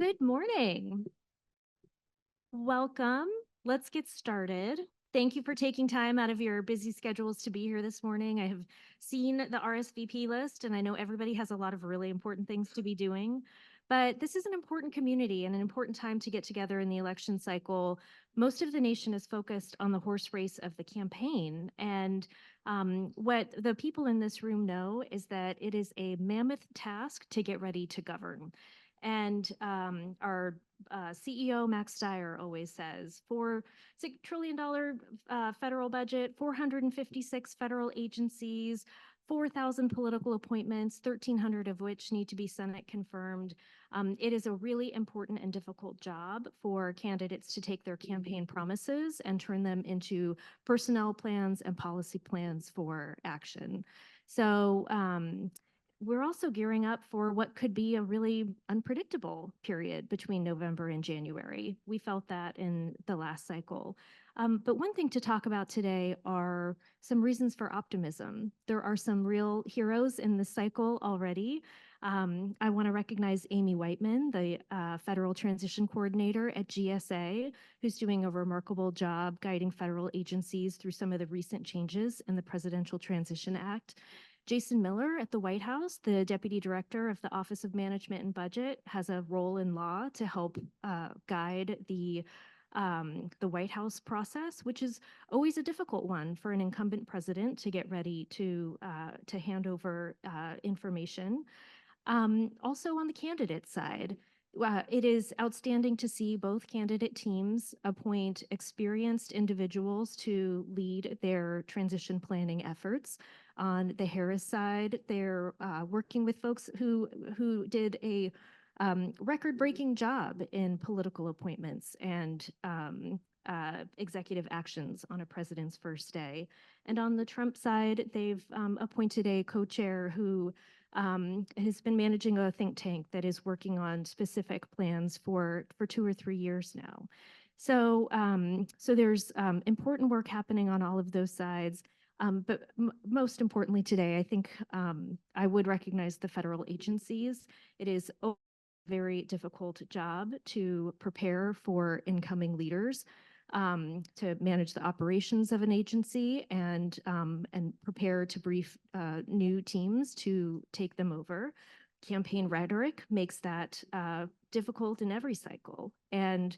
Good morning. Welcome. Let's get started. Thank you for taking time out of your busy schedules to be here this morning. I have seen the RSVP list, and I know everybody has a lot of really important things to be doing. But this is an important community and an important time to get together in the election cycle. Most of the nation is focused on the horse race of the campaign. And what the people in this room know is that it is a mammoth task to get ready to govern. And our CEO Max Steyer always says, for $6 trillion federal budget, 456 federal agencies, 4,000 political appointments, 1,300 of which need to be Senate confirmed. It is a really important and difficult job for candidates to take their campaign promises and turn them into personnel plans and policy plans for action. So we're also gearing up for what could be a really unpredictable period between November and January. We felt that in the last cycle. But one thing to talk about today are some reasons for optimism. There are some real heroes in this cycle already. I want to recognize Amy Whiteman, the Federal Transition Coordinator at GSA, who's doing a remarkable job guiding federal agencies through some of the recent changes in the Presidential Transition Act. Jason Miller at the White House, the Deputy Director of the Office of Management and Budget, has a role in law to help guide the White House process, which is always a difficult one for an incumbent president to get ready to hand over information. Also on the candidate side, it is outstanding to see both candidate teams appoint experienced individuals to lead their transition planning efforts. On the Harris side, they're working with folks who did a record-breaking job in political appointments and executive actions on a president's first day. And on the Trump side, they've appointed a co-chair who has been managing a think tank that is working on specific plans for 2 or 3 years now. So there's important work happening on all of those sides. But most importantly today, I think I would recognize the federal agencies. It is a very difficult job to prepare for incoming leaders, to manage the operations of an agency and prepare to brief new teams to take them over. Campaign rhetoric makes that difficult in every cycle. And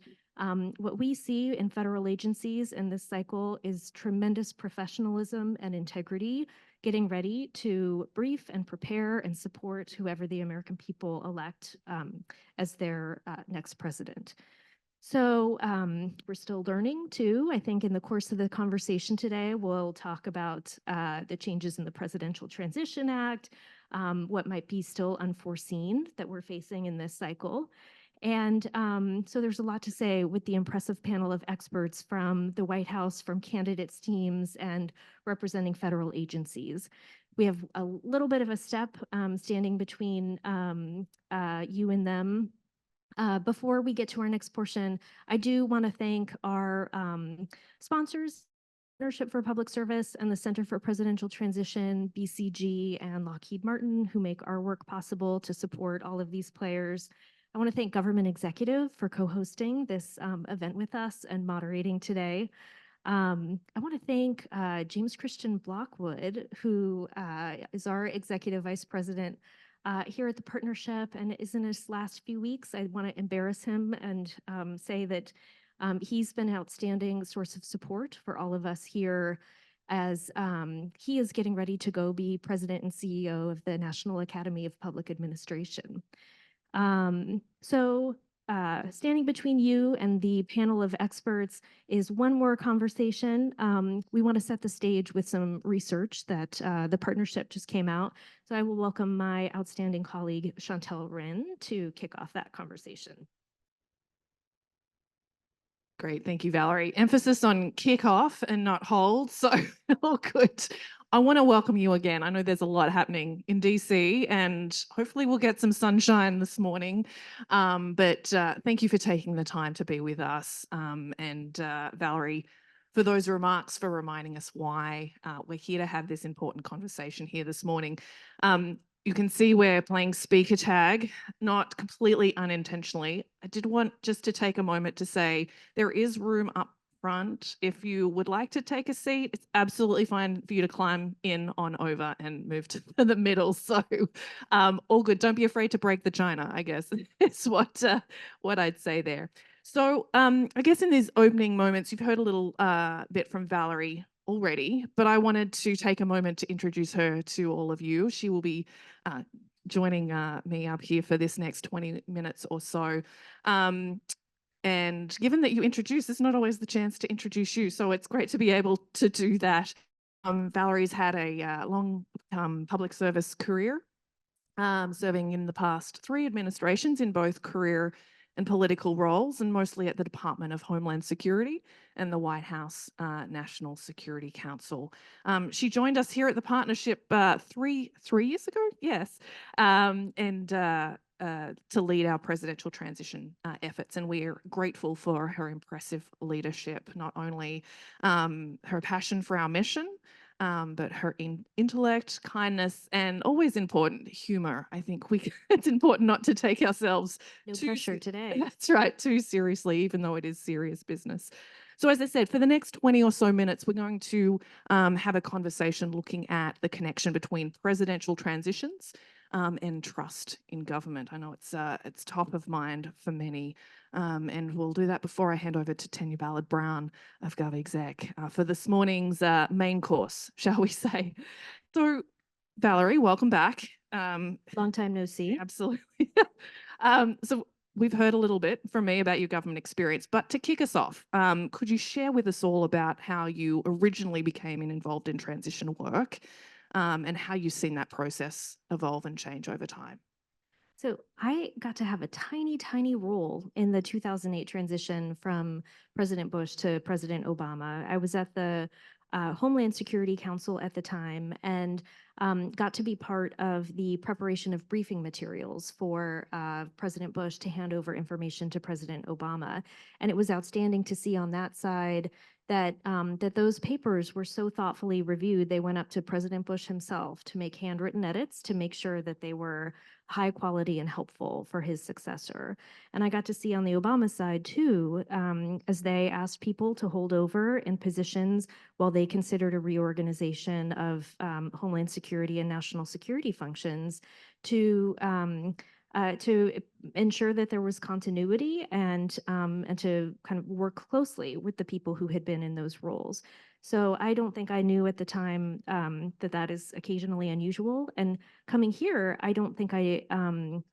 what we see in federal agencies in this cycle is tremendous professionalism and integrity, getting ready to brief and prepare and support whoever the American people elect as their next president. So we're still learning too. I think in the course of the conversation today, we'll talk about the changes in the Presidential Transition Act, what might be still unforeseen that we're facing in this cycle. And so there's a lot to say with the impressive panel of experts from the White House, from candidates teams, and representing federal agencies. We have a little bit of a step standing between you and them. Before we get to our next portion, I do want to thank our sponsors, Partnership for Public Service and the Center for Presidential Transition, BCG, and Lockheed Martin, who make our work possible to support all of these players. I want to thank Government Executive for co-hosting this event with us and moderating today. I want to thank James Christian Blockwood, who is our Executive Vice President here at the partnership and is in his last few weeks. I want to embarrass him and say that he's been an outstanding source of support for all of us here as he is getting ready to go be president and CEO of the National Academy of Public Administration. Standing between you and the panel of experts is one more conversation. We want to set the stage with some research that the partnership just came out. So I will welcome my outstanding colleague, Chantel Wren, to kick off that conversation. Great, thank you, Valerie. Emphasis on kick off and not hold, so all good. I want to welcome you again. I know there's a lot happening in DC and hopefully we'll get some sunshine this morning. But thank you for taking the time to be with us. And Valerie, for those remarks, for reminding us why we're here to have this important conversation here this morning. you can see we're playing speaker tag, not completely unintentionally. I did want just to take a moment to say there is room up front. If you would like to take a seat, it's absolutely fine for you to climb in on over and move to the middle. So all good. Don't be afraid to break the china, I guess, is what I'd say there. So I guess in these opening moments, you've heard a little bit from Valerie already, but I wanted to take a moment to introduce her to all of you. She will be joining me up here for this next 20 minutes or so. And given that you introduce, it's not always the chance to introduce you. So it's great to be able to do that. Valerie's had a long public service career, serving in the past 3 administrations in both career and political roles, and mostly at the Department of Homeland Security and the White House National Security Council. She joined us here at the partnership 3 years ago, yes, and to lead our presidential transition efforts. And we're grateful for her impressive leadership, not only her passion for our mission, but her intellect, kindness, and always important, humor. I think it's important not to take ourselves No pressure today. That's right, too seriously, even though it is serious business. So as I said, for the next 20 or so minutes, we're going to have a conversation looking at the connection between presidential transitions and trust in government. I know it's top of mind for many. And we'll do that before I hand over to Tanya Ballard Brown of GovExec for this morning's main course, shall we say. So, Valerie, welcome back. Long time no see. Absolutely. So we've heard a little bit from me about your government experience, but to kick us off, could you share with us all about how you originally became involved in transition work and how you've seen that process evolve and change over time? So I got to have a tiny, tiny role in the 2008 transition from President Bush to President Obama. I was at the Homeland Security Council at the time and got to be part of the preparation of briefing materials for President Bush to hand over information to President Obama. And it was outstanding to see on that side that that those papers were so thoughtfully reviewed. They went up to President Bush himself to make handwritten edits to make sure that they were high quality and helpful for his successor. And I got to see on the Obama side too, as they asked people to hold over in positions while they considered a reorganization of Homeland Security and national security functions to ensure that there was continuity and to kind of work closely with the people who had been in those roles. So I don't think I knew at the time that is occasionally unusual. And coming here, I don't think I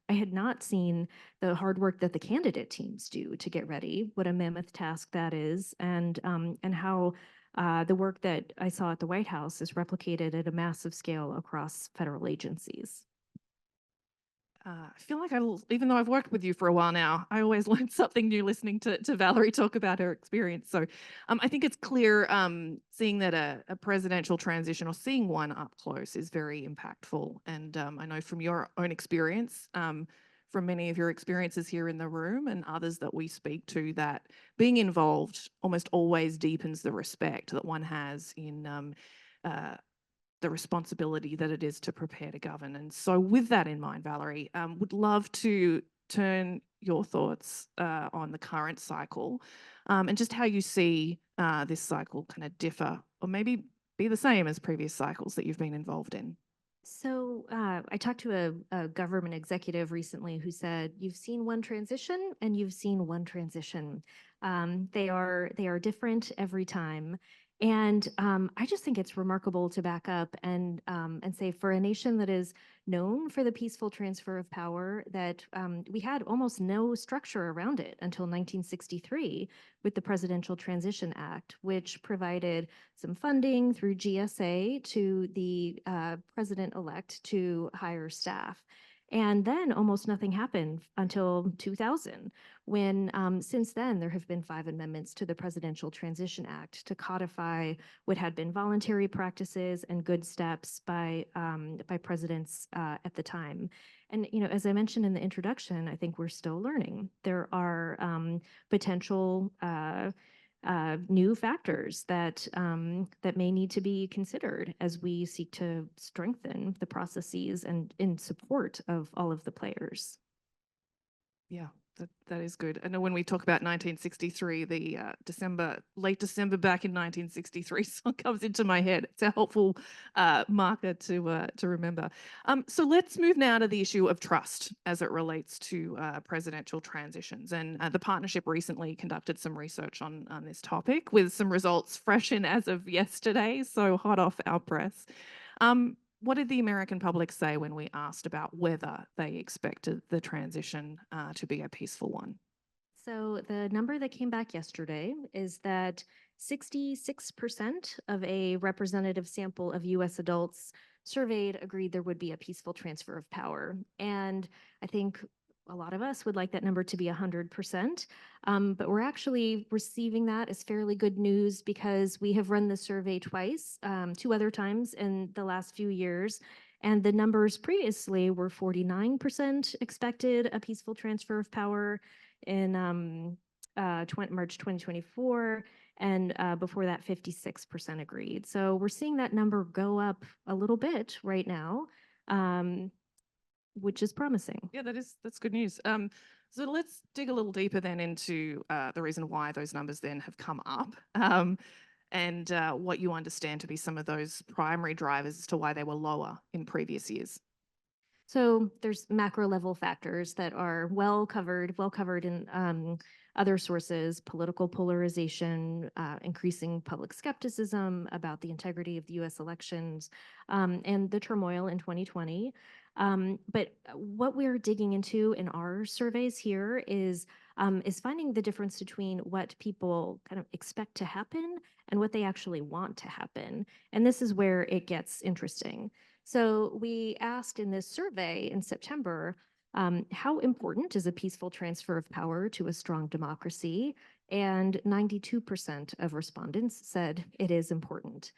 had not seen the hard work that the candidate teams do to get ready. What a mammoth task that is, and how the work that I saw at the White House is replicated at a massive scale across federal agencies. I feel like even though I've worked with you for a while now, I always learn something new listening to Valerie talk about her experience. So I think it's clear seeing that a presidential transition or seeing one up close is very impactful. And I know from your own experience, from many of your experiences here in the room and others that we speak to, that being involved almost always deepens the respect that one has in the responsibility that it is to prepare to govern. And so with that in mind, Valerie, would love to turn your thoughts on the current cycle and just how you see this cycle kind of differ or maybe be the same as previous cycles that you've been involved in. So I talked to a government executive recently who said, "You've seen one transition and you've seen one transition. They are different every time." And I just think it's remarkable to back up and say, for a nation that is known for the peaceful transfer of power, that we had almost no structure around it until 1963 with the Presidential Transition Act, which provided some funding through GSA to the president-elect to hire staff. And then almost nothing happened until 2000, when since then there have been 5 amendments to the Presidential Transition Act to codify what had been voluntary practices and good steps by presidents at the time. And as I mentioned in the introduction, I think we're still learning. There are potential new factors that that may need to be considered as we seek to strengthen the processes and in support of all of the players. Yeah, that is good. I know when we talk about 1963, the late December back in 1963 song comes into my head. It's a helpful marker to remember. So let's move now to the issue of trust as it relates to presidential transitions. And the partnership recently conducted some research on this topic with some results fresh in as of yesterday, so hot off our press. What did the American public say when we asked about whether they expected the transition to be a peaceful one? So the number that came back yesterday is that 66% of a representative sample of US adults surveyed agreed there would be a peaceful transfer of power. And I think a lot of us would like that number to be 100%. But we're actually receiving that as fairly good news because we have run the survey twice, 2 other times in the last few years. And the numbers previously were 49% expected a peaceful transfer of power in March 2024, and before that, 56% agreed. So we're seeing that number go up a little bit right now, which is promising. Yeah, that's good news. So let's dig a little deeper then into the reason why those numbers then have come up, and what you understand to be some of those primary drivers as to why they were lower in previous years. So there's macro level factors that are well covered in other sources: political polarization, increasing public skepticism about the integrity of the U.S. elections, and the turmoil in 2020. But what we're digging into in our surveys here is finding the difference between what people kind of expect to happen and what they actually want to happen. And this is where it gets interesting. So we asked in this survey in September, how important is a peaceful transfer of power to a strong democracy? And 92% of respondents said it is important.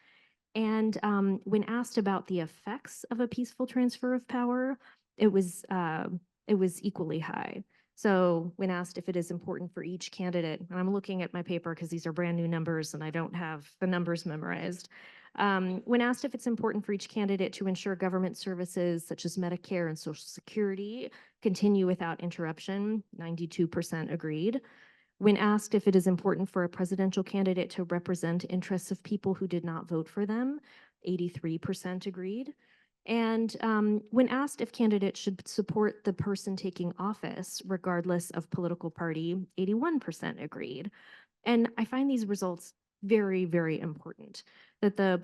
And when asked about the effects of a peaceful transfer of power, it was equally high. So when asked if it is important for each candidate, and I'm looking at my paper because these are brand new numbers and I don't have the numbers memorized. When asked if it's important for each candidate to ensure government services such as Medicare and Social Security continue without interruption, 92% agreed. When asked if it is important for a presidential candidate to represent interests of people who did not vote for them, 83% agreed. And when asked if candidates should support the person taking office, regardless of political party, 81% agreed. And I find these results very, very important. That the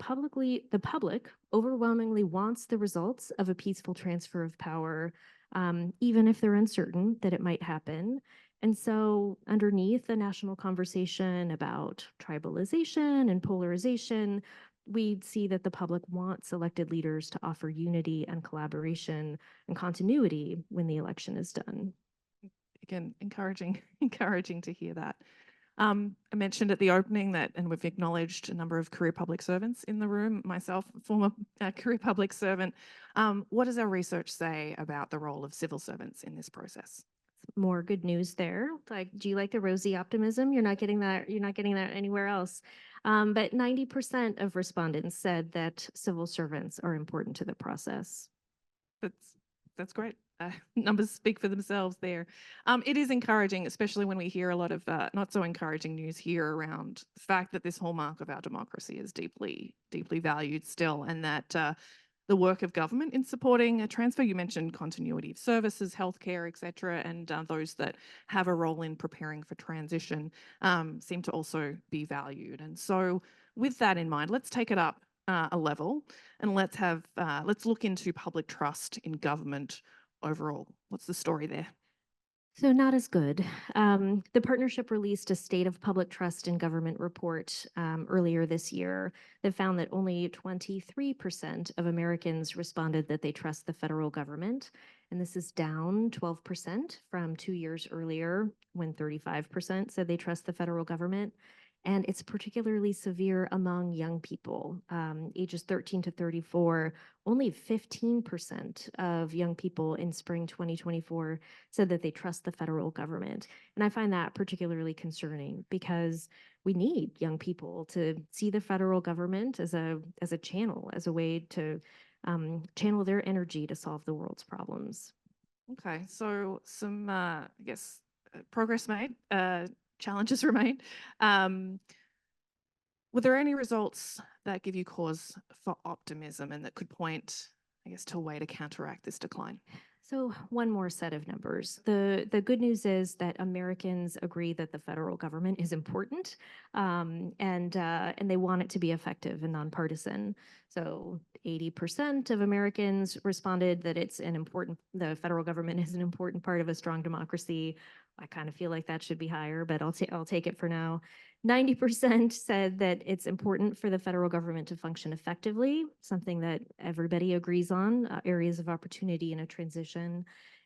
public overwhelmingly wants the results of a peaceful transfer of power, even if they're uncertain that it might happen. And so underneath the national conversation about tribalization and polarization, we see that the public wants elected leaders to offer unity and collaboration and continuity when the election is done. Again, encouraging to hear that. I mentioned at the opening that, and we've acknowledged a number of career public servants in the room, myself, former career public servant. What does our research say about the role of civil servants in this process? More good news there. Like, do you like the rosy optimism? You're not getting that. You're not getting that anywhere else. But 90% of respondents said that civil servants are important to the process. That's great. Numbers speak for themselves there. It is encouraging, especially when we hear a lot of not so encouraging news here around the fact that this hallmark of our democracy is deeply, deeply valued still, and that the work of government in supporting a transfer, you mentioned continuity of services, healthcare, et cetera, and those that have a role in preparing for transition seem to also be valued. And so with that in mind, let's take it up a level and let's look into public trust in government overall. What's the story there? So not as good. The partnership released a State of Public Trust in Government report earlier this year that found that only 23% of Americans responded that they trust the federal government. And this is down 12% from 2 years earlier when 35% said they trust the federal government. And it's particularly severe among young people, ages 13 to 34. Only 15% of young people in spring 2024 said that they trust the federal government. And I find that particularly concerning because we need young people to see the federal government as a channel, as a way to channel their energy to solve the world's problems. Okay, so some, I guess, progress made, challenges remain. Were there any results that give you cause for optimism and that could point, I guess, to a way to counteract this decline? So one more set of numbers. The good news is that Americans agree that the federal government is important, and they want it to be effective and nonpartisan. So 80% of Americans responded that the federal government is an important part of a strong democracy. I kind of feel like that should be higher, but I'll take it for now. 90% said that it's important for the federal government to function effectively, something that everybody agrees on, areas of opportunity in a transition.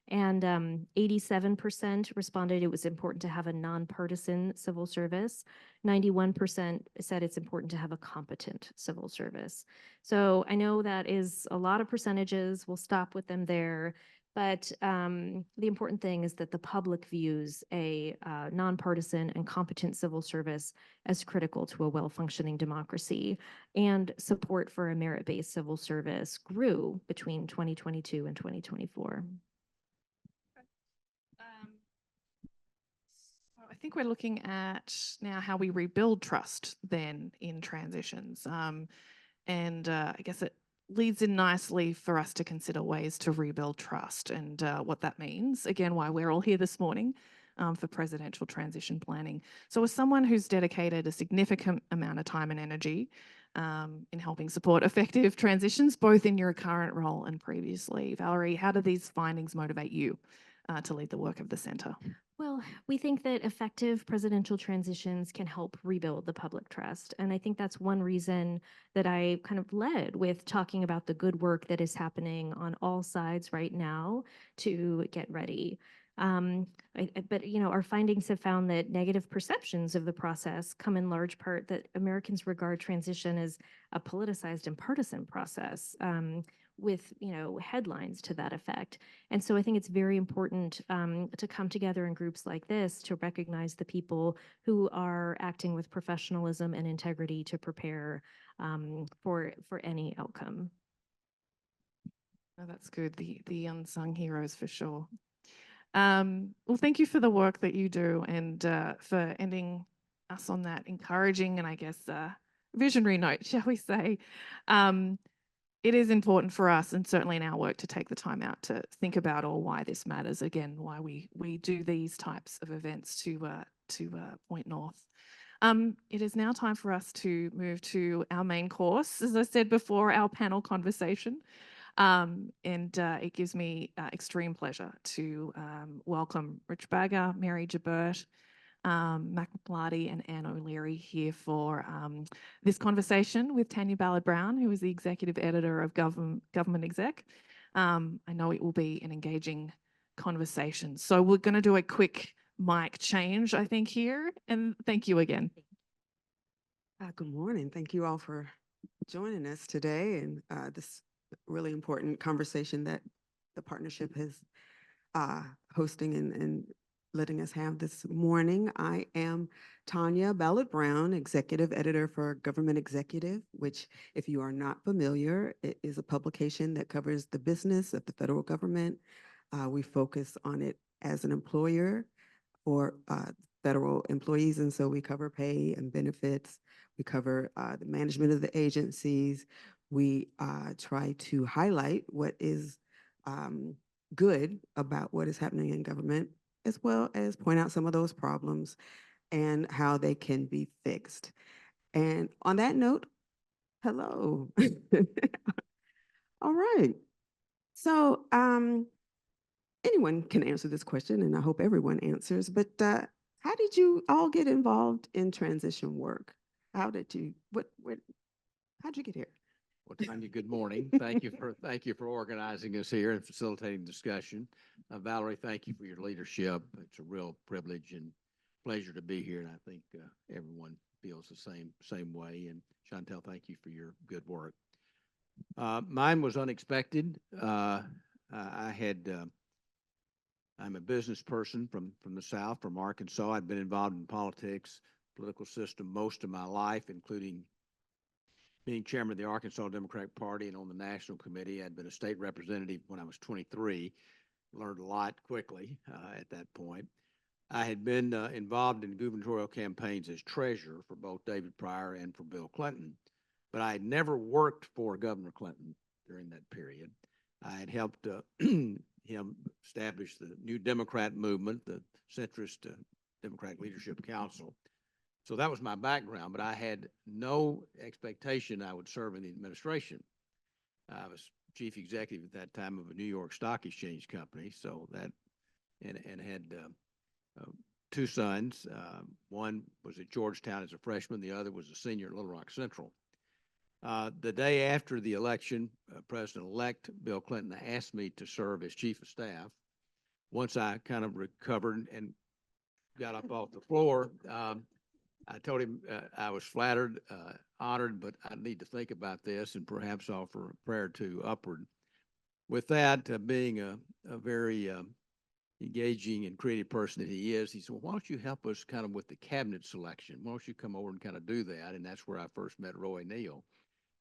And 87% responded it was important to have a nonpartisan civil service. 91% said it's important to have a competent civil service. So I know that is a lot of percentages. We'll stop with them there. But the important thing is that the public views a nonpartisan and competent civil service as critical to a well-functioning democracy. And support for a merit-based civil service grew between 2022 and 2024. So I think we're looking at now how we rebuild trust then in transitions. And I guess it leads in nicely for us to consider ways to rebuild trust and what that means. Again, why we're all here this morning for presidential transition planning. So as someone who's dedicated a significant amount of time and energy in helping support effective transitions, both in your current role and previously, Valerie, how do these findings motivate you to lead the work of the Centre? Well, we think that effective presidential transitions can help rebuild the public trust. And I think that's one reason that I kind of led with talking about the good work that is happening on all sides right now to get ready. But our findings have found that negative perceptions of the process come in large part that Americans regard transition as a politicized and partisan process. With headlines to that effect. And so I think it's very important to come together in groups like this to recognize the people who are acting with professionalism and integrity to prepare for any outcome. Oh, that's good. The unsung heroes for sure. Well, thank you for the work that you do and for ending us on that encouraging and I guess visionary note, shall we say. It is important for us and certainly in our work to take the time out to think about why this matters. Again, why we do these types of events to point north. It is now time for us to move to our main course. As I said before, our panel conversation. It gives me extreme pleasure to welcome Rich Bagger, Mary Gibert, Mack McLarty and Anne O'Leary here for this conversation with Tanya Ballard Brown, who is the executive editor of Government Exec. I know it will be an engaging conversation. So we're going to do a quick mic change, I think, here. And thank you again. Good morning. Thank you all for joining us today and this really important conversation that the partnership is hosting and letting us have this morning. I am Tanya Ballard Brown, executive editor for Government Executive, which, if you are not familiar, it is a publication that covers the business of the federal government. We focus on it as an employer for federal employees, and so we cover pay and benefits. We cover the management of the agencies. We try to highlight what is good about what is happening in government, as well as point out some of those problems and how they can be fixed. And on that note, hello. All right. So anyone can answer this question, and I hope everyone answers, but how did you all get involved in transition work? How did you, how'd you get here? Well, Tanya, good morning. Thank you for organizing us here and facilitating discussion. Valerie, thank you for your leadership. It's a real privilege and pleasure to be here, and I think everyone feels the same way. And Chantel, thank you for your good work. Mine was unexpected. I'm a business person from the South, from Arkansas. I've been involved in politics, political system most of my life, including being chairman of the Arkansas Democratic Party and on the national committee. I'd been a state representative when I was 23, learned a lot quickly at that point. I had been involved in gubernatorial campaigns as treasurer for both David Pryor and for Bill Clinton, but I had never worked for Governor Clinton during that period. I had helped him establish the New Democrat movement, the centrist Democratic Leadership Council. So that was my background, but I had no expectation I would serve in the administration. I was chief executive at that time of a New York Stock Exchange company, so that and had two sons. One was at Georgetown as a freshman. The other was a senior at Little Rock Central. The day after the election, President-elect Bill Clinton asked me to serve as chief of staff. Once I kind of recovered and got up off the floor, I told him I was flattered, honored, but I need to think about this and perhaps offer a prayer to upward. With that, being a very engaging and creative person that he is, he said, well, why don't you help us kind of with the cabinet selection? Why don't you come over and kind of do that? And that's where I first met Roy Neal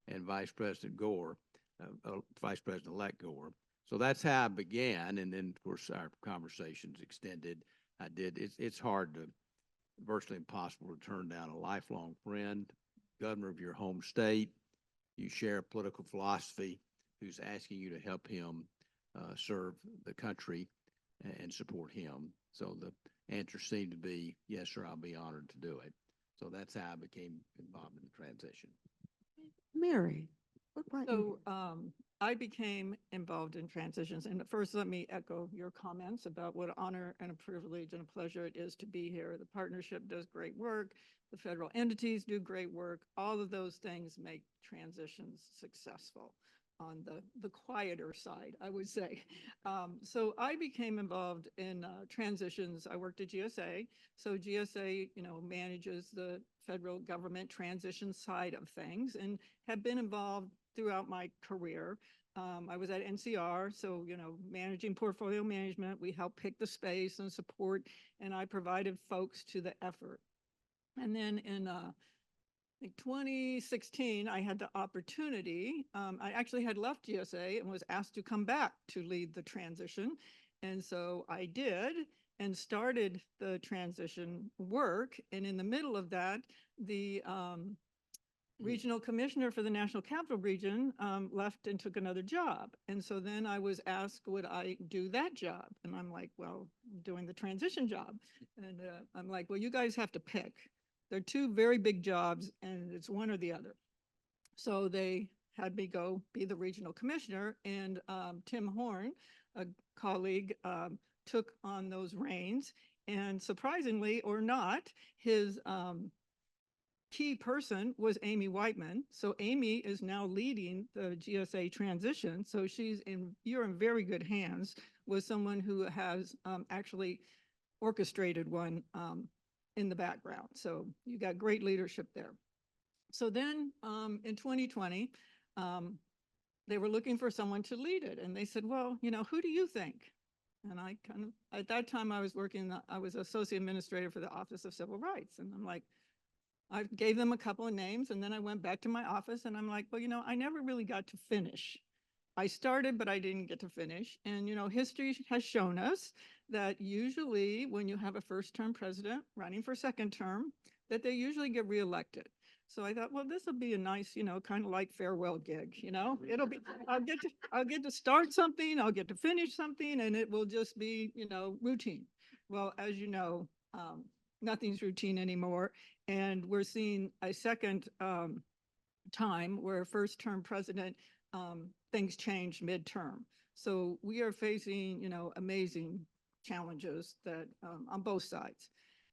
and Vice President Gore, Vice President-elect Gore. So that's how I began. And then, of course, our conversations extended. It's hard to, virtually impossible to turn down a lifelong friend, governor of your home state. You share a political philosophy, who's asking you to help him serve the country and support him. So the answer seemed to be, yes, sir, I'll be honored to do it. So that's how I became involved in the transition. Mary, what brought you? So I became involved in transitions. And first, let me echo your comments about what an honor and a privilege and a pleasure it is to be here. The partnership does great work. The federal entities do great work. All of those things make transitions successful on the quieter side, I would say. So I became involved in transitions. I worked at GSA. So GSA, manages the federal government transition side of things and have been involved throughout my career. I was at NCR, so, managing portfolio management, we helped pick the space and support, and I provided folks to the effort. And then in 2016, I had the opportunity. I actually had left GSA and was asked to come back to lead the transition. And so I did and started the transition work. And in the middle of that, the regional commissioner for the National Capital Region left and took another job. And so then I was asked, would I do that job? And I'm like, well, I'm doing the transition job. And I'm like, well, you guys have to pick. They're two very big jobs and it's one or the other. So they had me go be the regional commissioner, and Tim Horn, a colleague, took on those reins. And surprisingly or not, his key person was Amy Whiteman. So Amy is now leading the GSA transition. So you're in very good hands with someone who has actually orchestrated one in the background. So you got great leadership there. So then in 2020, they were looking for someone to lead it. And they said, well, who do you think? And I at that time I was associate administrator for the Office of Civil Rights. And I'm like, I gave them a couple of names, and then I went back to my office and I'm like, well, I never really got to finish. I started, but I didn't get to finish. And, history has shown us that usually when you have a first-term president running for second term, that they usually get reelected. So I thought, well, this will be a nice, kind of like farewell gig, it'll be, I'll get to start something, I'll get to finish something, and it will just be, routine. Well, as you know, nothing's routine anymore. And we're seeing a second time where first-term president, things change midterm. So we are facing, amazing challenges that on both sides.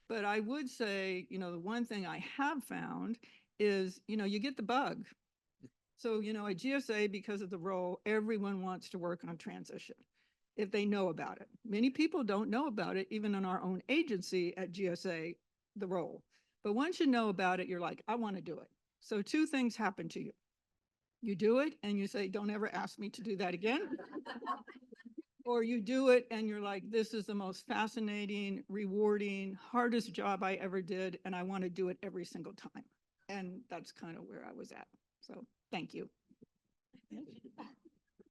But I would say, the one thing I have found is, you get the bug. So, at GSA, because of the role, everyone wants to work on transition. if they know about it. Many people don't know about it, even in our own agency at GSA, the role. But once you know about it, you're like, I want to do it. So two things happen to you. You do it and you say, don't ever ask me to do that again. Or you do it and you're like, this is the most fascinating, rewarding, hardest job I ever did, and I want to do it every single time. And that's kind of where I was at. So thank you.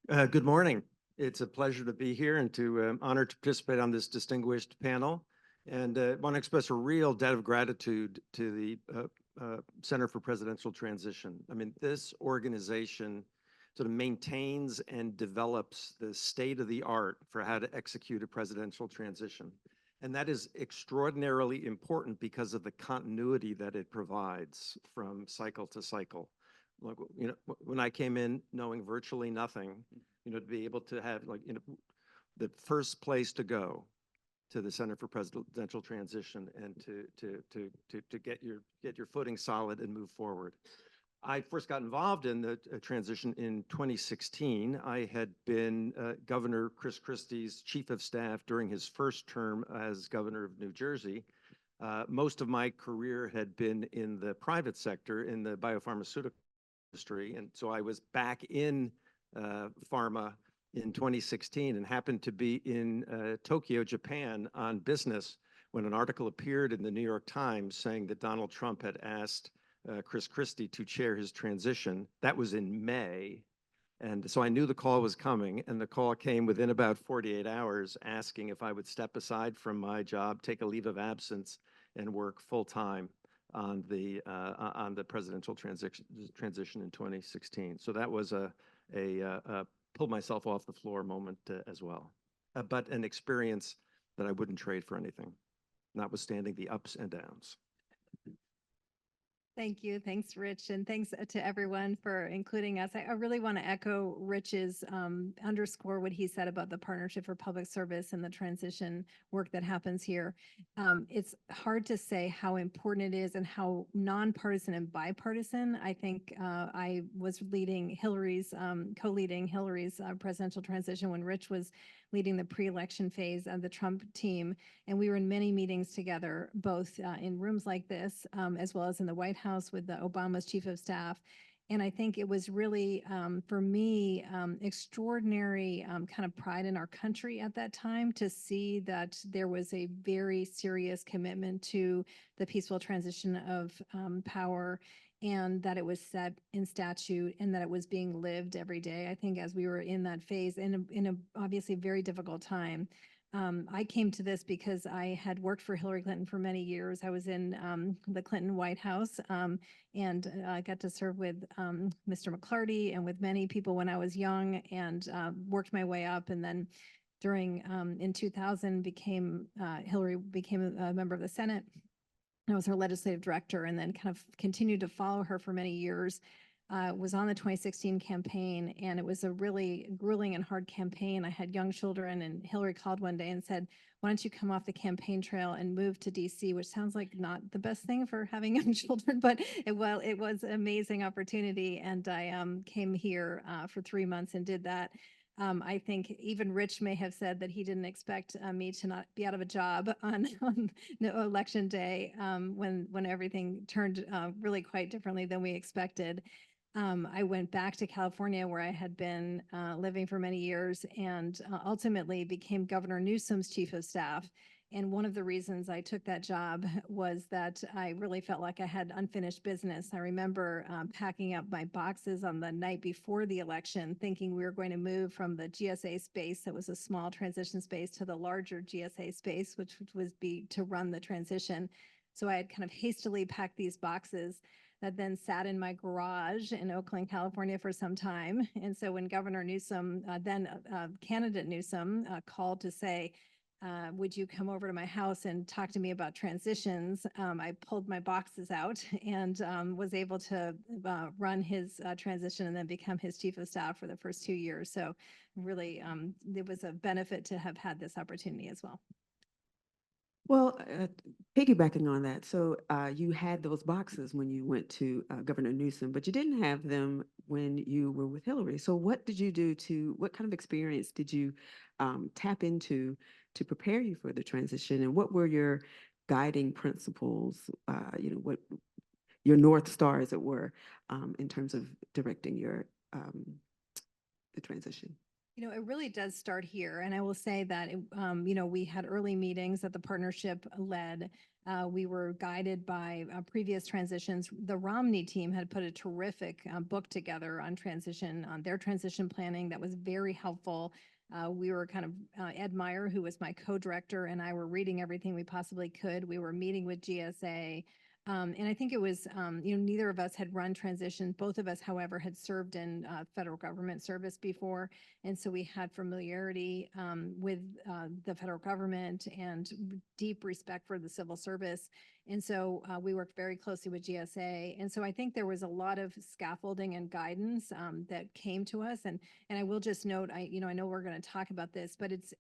Good morning. It's a pleasure to be here and to honored to participate on this distinguished panel. And want to express a real debt of gratitude to the Center for Presidential Transition. I mean, this organization sort of maintains and develops the state of the art for how to execute a presidential transition. And that is extraordinarily important because of the continuity that it provides from cycle to cycle. Like, you know, when I came in knowing virtually nothing, you know, to be able to have, like, you know, the first place to go to the Center for Presidential Transition and to get your footing solid and move forward. I first got involved in the transition in 2016. I had been Governor Chris Christie's chief of staff during his first term as governor of New Jersey. Most of my career had been in the private sector, in the biopharmaceutical industry, and so I was back in pharma in 2016 and happened to be in Tokyo, Japan on business when an article appeared in the New York Times saying that Donald Trump had asked Chris Christie to chair his transition. That was in May. And so I knew the call was coming, and the call came within about 48 hours asking if I would step aside from my job, take a leave of absence, and work full-time on the presidential transition in 2016. So that was a pull myself off the floor moment as well, but an experience that I wouldn't trade for anything, notwithstanding the ups and downs. Thank you. Thanks, Rich. And thanks to everyone for including us. I really want to echo Rich's underscore what he said about the Partnership for Public Service and the transition work that happens here. It's hard to say how important it is and how nonpartisan and bipartisan. I think I was leading Hillary's, co-leading Hillary's presidential transition when Rich was leading the pre-election phase of the Trump team. And we were in many meetings together, both in rooms like this, as well as in the White House with the Obama's chief of staff. And I think it was really, for me, extraordinary kind of pride in our country at that time to see that there was a very serious commitment to the peaceful transition of power, and that it was set in statute and that it was being lived every day. I think as we were in that phase in a obviously very difficult time. I came to this because I had worked for Hillary Clinton for many years. I was in the Clinton White House and I got to serve with Mr. McLarty and with many people when I was young, and worked my way up. And then during, in 2000, Hillary became a member of the Senate. I was her legislative director, and then kind of continued to follow her for many years. Was on the 2016 campaign, and it was a really grueling and hard campaign. I had young children, and Hillary called one day and said, why don't you come off the campaign trail and move to DC, which sounds like not the best thing for having young children, but it was an amazing opportunity. And I came here for 3 months and did that. I think even Rich may have said that he didn't expect me to not be out of a job on election day when everything turned really quite differently than we expected. I went back to California, where I had been living for many years, and ultimately became Governor Newsom's chief of staff. And one of the reasons I took that job was that I really felt like I had unfinished business. I remember packing up my boxes on the night before the election, thinking we were going to move from the GSA space, that was a small transition space, to the larger GSA space, which was to run the transition. So I had kind of hastily packed these boxes that then sat in my garage in Oakland, California for some time. And so when Governor Newsom, then candidate Newsom, called to say, would you come over to my house and talk to me about transitions? I pulled my boxes out and was able to run his transition and then become his chief of staff for the first 2 years. So really, it was a benefit to have had this opportunity as well. Well, piggybacking on that, so you had those boxes when you went to Governor Newsom, but you didn't have them when you were with Hillary. So what did you do what kind of experience did you tap into to prepare you for the transition? And what were your guiding principles, what your North Star, as it were, in terms of directing the transition? It really does start here. And I will say that, we had early meetings that the partnership led. We were guided by previous transitions. The Romney team had put a terrific book together on transition, on their transition planning that was very helpful. We were kind of, Ed Meyer, who was my co-director, and I were reading everything we possibly could. We were meeting with GSA. And I think it was, neither of us had run transition. Both of us, however, had served in federal government service before. And so we had familiarity with the federal government and deep respect for the civil service. And so we worked very closely with GSA. And so I think there was a lot of scaffolding and guidance that came to us. And I will just note, I know we're going to talk about this, but it's,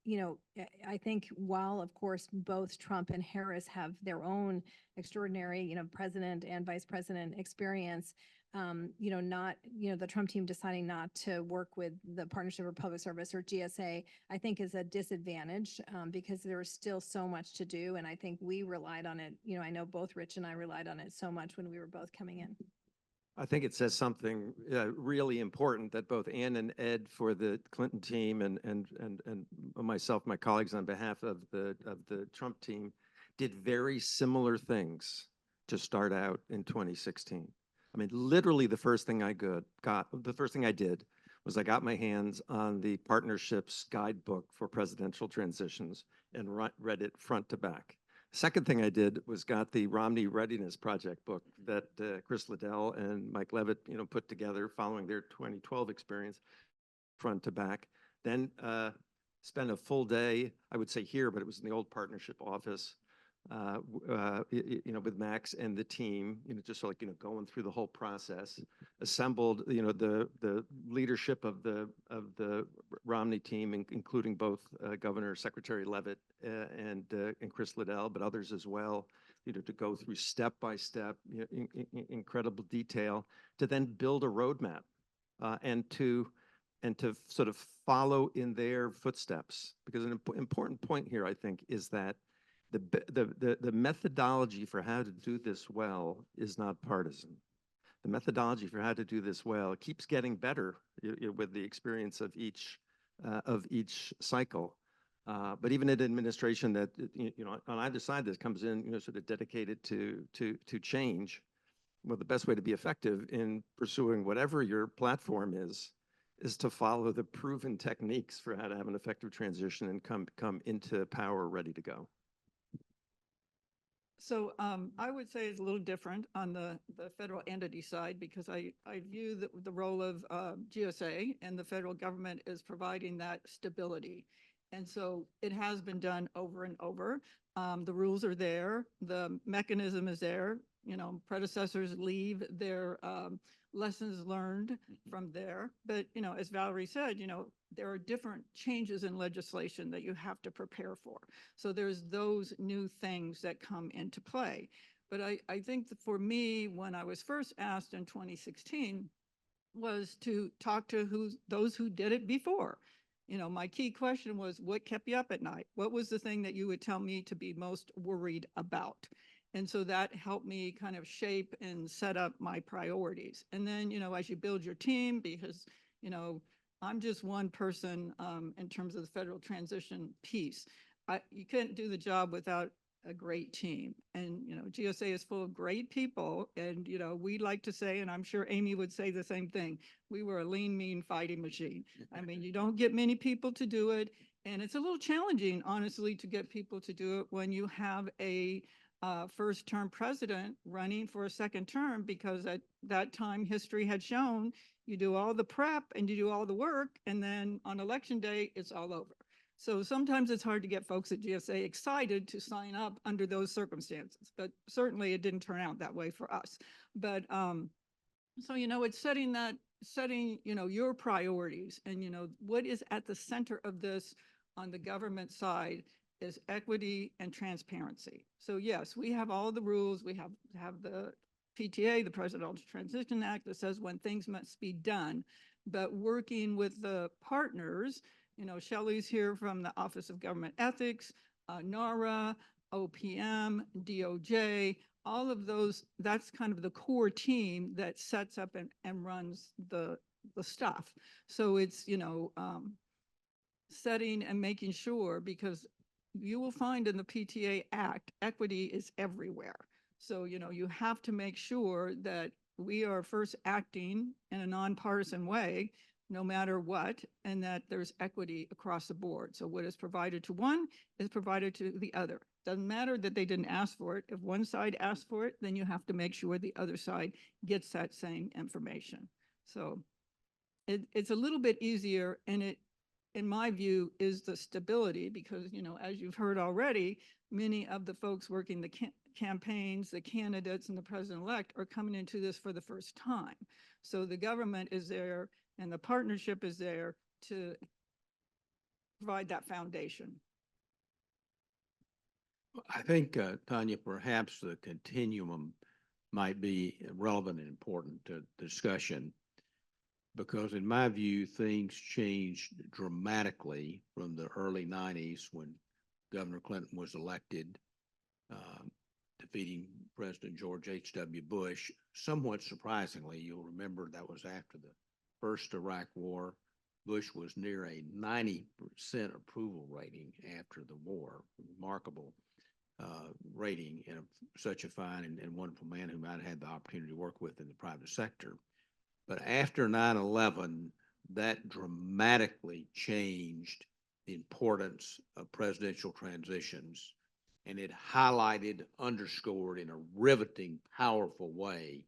I think while, of course, both Trump and Harris have their own extraordinary, president and vice president experience, the Trump team deciding not to work with the Partnership for Public Service or GSA, I think is a disadvantage because there is still so much to do. And I think we relied on it. I know both Rich and I relied on it so much when we were both coming in. I think it says something really important that both Ann and Ed for the Clinton team and myself, my colleagues on behalf of the Trump team did very similar things to start out in 2016. I mean, literally the first thing I did was I got my hands on the partnerships guidebook for presidential transitions and read it front to back. Second thing I did was got the Romney Readiness Project book that Chris Liddell and Mike Levitt, put together following their 2012 experience, front to back. Then spent a full day, I would say here, but it was in the old partnership office, with Max and the team, just like, going through the whole process, assembled, the leadership of the Romney team, including both Governor Secretary Levitt and Chris Liddell, but others as well, to go through step by step, incredible detail, to then build a roadmap and to sort of follow in their footsteps. Because an important point here, I think, is that the methodology for how to do this well is not partisan. The methodology for how to do this well keeps getting better with the experience of each cycle. But even an administration that on either side that comes in sort of dedicated to change, well, the best way to be effective in pursuing whatever your platform is to follow the proven techniques for how to have an effective transition and come into power ready to go. So I would say it's a little different on the federal entity side because I view the role of GSA and the federal government is providing that stability. And so it has been done over and over. The rules are there. The mechanism is there. Predecessors leave their lessons learned from there. But, as Valerie said, there are different changes in legislation that you have to prepare for. So there's those new things that come into play. But I think that for me, when I was first asked in 2016, was to talk to those who did it before. My key question was, what kept you up at night? What was the thing that you would tell me to be most worried about? And so that helped me kind of shape and set up my priorities. And then, as you build your team, because, I'm just one person in terms of the federal transition piece. You can't do the job without a great team. And, GSA is full of great people. And, we like to say, and I'm sure Amy would say the same thing, we were a lean, mean fighting machine. I mean, you don't get many people to do it. And it's a little challenging, honestly, to get people to do it when you have a first-term president running for a second term, because at that time history had shown you do all the prep and you do all the work, and then on election day, it's all over. So sometimes it's hard to get folks at GSA excited to sign up under those circumstances, but certainly it didn't turn out that way for us. But so, it's setting, your priorities and, what is at the center of this on the government side is equity and transparency. So yes, we have all the rules. We have the PTA, the Presidential Transition Act, that says when things must be done. But working with the partners, you know, Shelley's here from the Office of Government Ethics, NARA, OPM, DOJ, all of those, that's kind of the core team that sets up and runs the stuff. So it's, you know, setting and making sure, because you will find in the PTA Act, equity is everywhere. So, you know, you have to make sure that we are first acting in a nonpartisan way, no matter what, and that there's equity across the board. So what is provided to one is provided to the other. Doesn't matter that they didn't ask for it. If one side asked for it, then you have to make sure the other side gets that same information. So it's a little bit easier, and it, in my view, is the stability, because, you know, as you've heard already, many of the folks working the campaigns, the candidates, and the president-elect are coming into this for the first time. So the government is there and the partnership is there to provide that foundation. I think, Tanya, perhaps the continuum might be relevant and important to the discussion, because in my view, things changed dramatically from the early 90s when Governor Clinton was elected, defeating President George H.W. Bush. Somewhat surprisingly, you'll remember that was after the first Iraq War. Bush was near a 90% approval rating after the war, remarkable rating, and such a fine and wonderful man whom I'd had the opportunity to work with in the private sector. But after 9/11, that dramatically changed the importance of presidential transitions, and it highlighted, underscored in a riveting, powerful way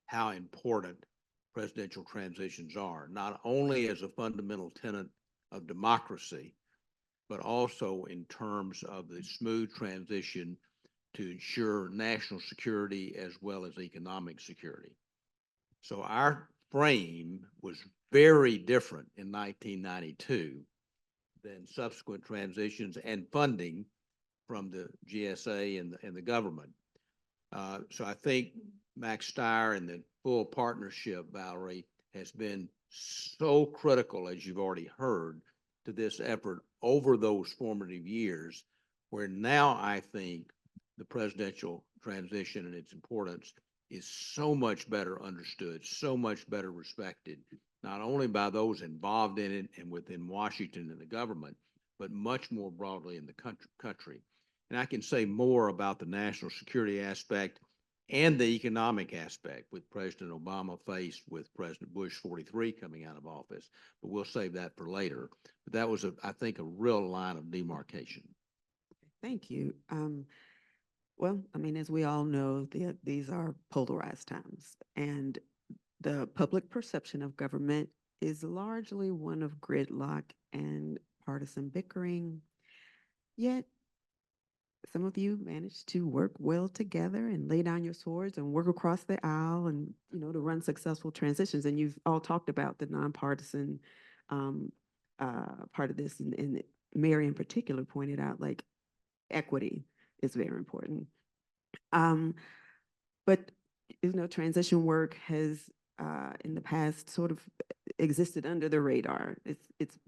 how important presidential transitions are, not only as a fundamental tenet of democracy, but also in terms of the smooth transition to ensure national security as well as economic security. So our frame was very different in 1992 than subsequent transitions and funding from the GSA and the government. So I think Max Steyer and the full partnership, Valerie, has been so critical, as you've already heard, to this effort over those formative years, where now I think the presidential transition and its importance is so much better understood, so much better respected, not only by those involved in it and within Washington and the government, but much more broadly in the country. And I can say more about the national security aspect and the economic aspect with President Obama faced with President Bush 43 coming out of office, but we'll save that for later. But that was, I think, a real line of demarcation. Thank you. Well, I mean, as we all know, these are polarized times, and the public perception of government is largely one of gridlock and partisan bickering. Yet, some of you managed to work well together and lay down your swords and work across the aisle and, you know, to run successful transitions. And you've all talked about the nonpartisan part of this, and Mary in particular pointed out, like, equity is very important. But, you know, transition work has in the past sort of existed under the radar. It's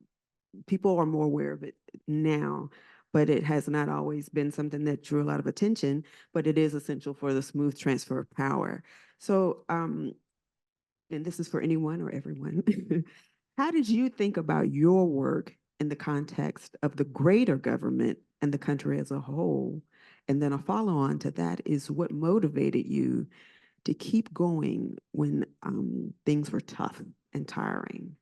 people are more aware of it now, but it has not always been something that drew a lot of attention, but it is essential for the smooth transfer of power. So, and this is for anyone or everyone, how did you think about your work in the context of the greater government and the country as a whole? And then a follow-on to that is, what motivated you to keep going when things were tough and tiring?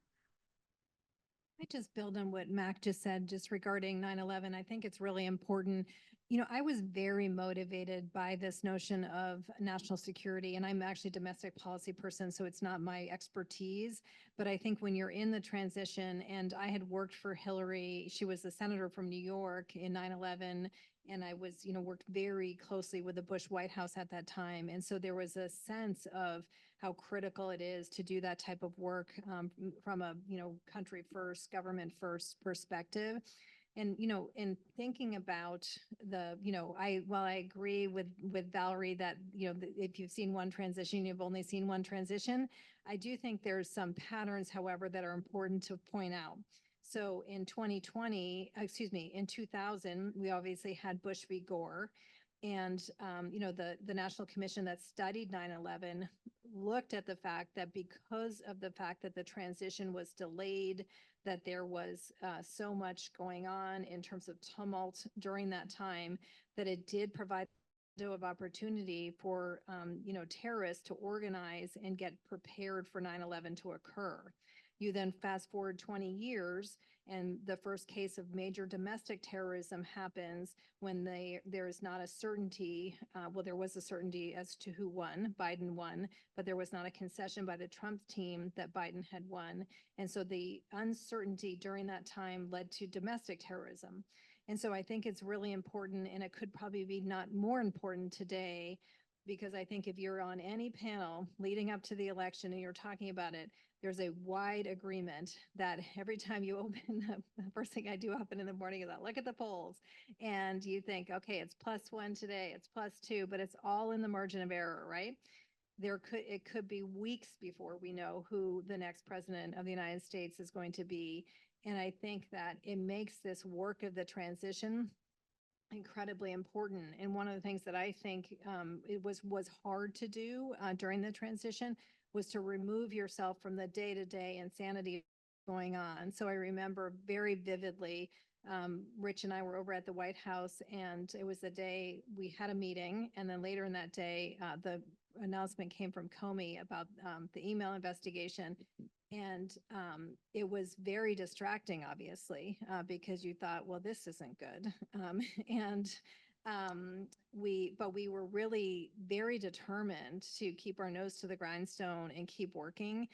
I just build on what Mac just said, just regarding 9/11. I think it's really important. You know, I was very motivated by this notion of national security, and I'm actually a domestic policy person, so it's not my expertise. But I think when you're in the transition, and I had worked for Hillary, she was the senator from New York in 9/11, and I was, you know, worked very closely with the Bush White House at that time. And so there was a sense of how critical it is to do that type of work from a, you know, country first, government first perspective. And, in thinking about while I agree with Valerie that, if you've seen one transition, you've only seen one transition, I do think there's some patterns, however, that are important to point out. So in 2000, we obviously had Bush v. Gore. And, the National Commission that studied 9/11 looked at the fact that because of the fact that the transition was delayed, that there was so much going on in terms of tumult during that time, that it did provide a window of opportunity for, terrorists to organize and get prepared for 9/11 to occur. You then fast forward 20 years, and the first case of major domestic terrorism happens when there is not a certainty. Well, there was a certainty as to who won. Biden won, but there was not a concession by the Trump team that Biden had won. And so the uncertainty during that time led to domestic terrorism. And so I think it's really important, and it could probably be not more important today, because I think if you're on any panel leading up to the election and you're talking about it, there's a wide agreement that every time you open, the first thing I do open in the morning is I look at the polls and you think, okay, it's +1 today, it's +2, but it's all in the margin of error, right? It could be weeks before we know who the next president of the United States is going to be. And I think that it makes this work of the transition incredibly important. And one of the things that I think it was hard to do during the transition was to remove yourself from the day-to-day insanity going on. So I remember very vividly, Rich and I were over at the White House, and it was the day we had a meeting. And then later in that day, the announcement came from Comey about the email investigation. And it was very distracting, obviously, because you thought, well, this isn't good. But we were really very determined to keep our nose to the grindstone and keep working.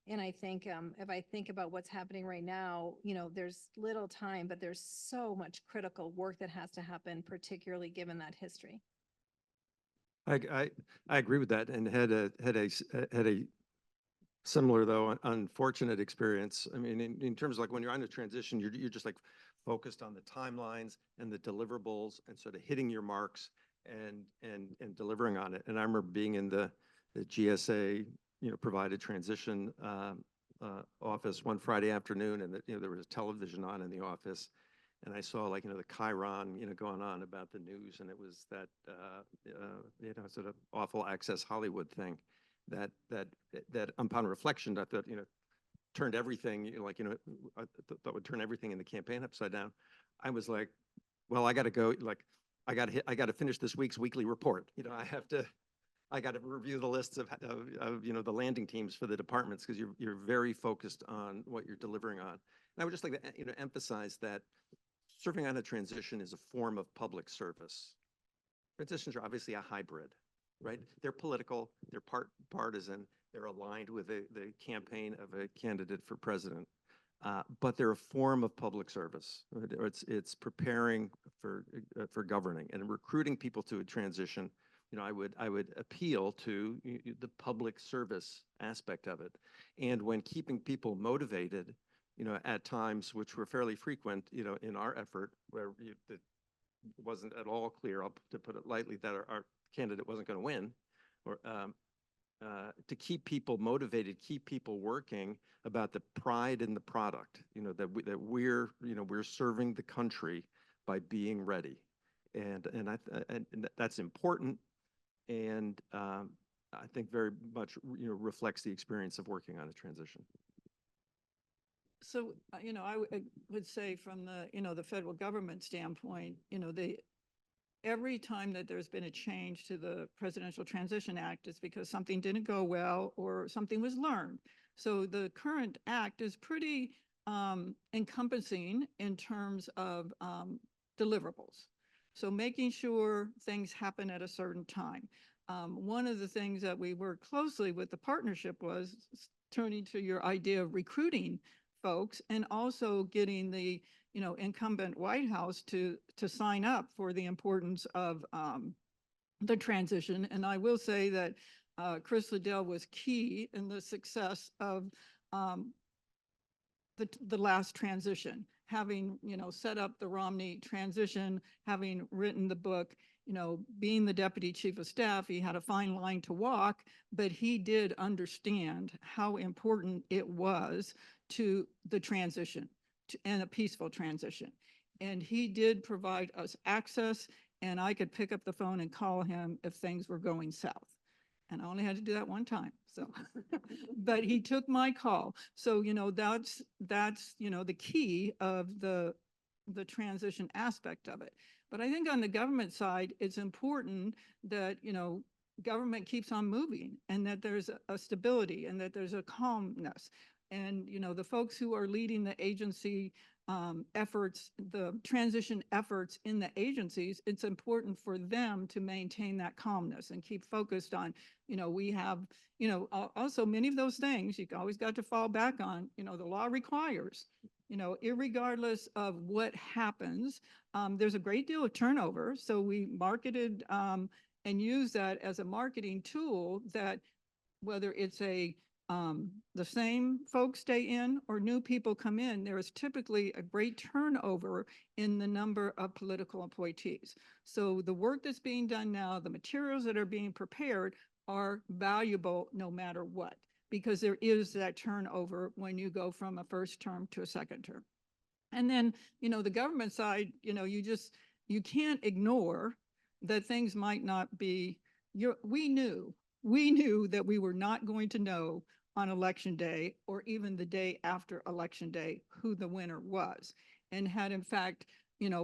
And I think if I think about what's happening right now, there's little time, but there's so much critical work that has to happen, particularly given that history. I agree with that, and had a similar, though, unfortunate experience. I mean, in terms of like when you're on a transition, you're just like focused on the timelines and the deliverables and sort of hitting your marks and delivering on it. And I remember being in the GSA, provided transition office one Friday afternoon, and there was a television on in the office, and I saw like the Chiron going on about the news, and it was that sort of awful Access Hollywood thing that upon reflection I thought turned everything I thought would turn everything in the campaign upside down. I was like, well, I got to go, like I got to finish this week's weekly report. I got to review the lists of the landing teams for the departments, because you're very focused on what you're delivering on. And I would just like to emphasize that serving on a transition is a form of public service. Transitions are obviously a hybrid, right? They're political, they're partisan, they're aligned with the campaign of a candidate for president, but they're a form of public service. It's preparing for governing and recruiting people to a transition. I would appeal to the public service aspect of it, and when keeping people motivated, at times, which were fairly frequent, in our effort, where it wasn't at all clear, to put it lightly, that our candidate wasn't going to win, or to keep people motivated, keep people working about the pride in the product, that we're serving the country by being ready, and that's important, and I think very much reflects the experience of working on a transition. So, I would say from the federal government standpoint, every time that there's been a change to the Presidential Transition Act, it's because something didn't go well or something was learned. So the current act is pretty encompassing in terms of deliverables. So making sure things happen at a certain time. One of the things that we worked closely with the partnership was turning to your idea of recruiting folks, and also getting the incumbent White House to sign up for the importance of the transition. And I will say that Chris Liddell was key in the success of the last transition. having, set up the Romney transition, having written the book, being the deputy chief of staff, he had a fine line to walk, but he did understand how important it was to the transition and a peaceful transition. And he did provide us access, and I could pick up the phone and call him if things were going south. And I only had to do that one time. So, but he took my call. So, that's, the key of the transition aspect of it. But I think on the government side, it's important that, government keeps on moving and that there's a stability and that there's a calmness. And, the folks who are leading the agency efforts, the transition efforts in the agencies, it's important for them to maintain that calmness and keep focused on, we have, also many of those things you always got to fall back on, the law requires, irregardless of what happens, there's a great deal of turnover. So we marketed and use that as a marketing tool that whether it's the same folks stay in or new people come in, there is typically a great turnover in the number of political appointees. So the work that's being done now, the materials that are being prepared are valuable no matter what, because there is that turnover when you go from a first term to a second term. And then, the government side, you can't ignore that things might not be, we knew that we were not going to know on election day or even the day after election day who the winner was, and had in fact,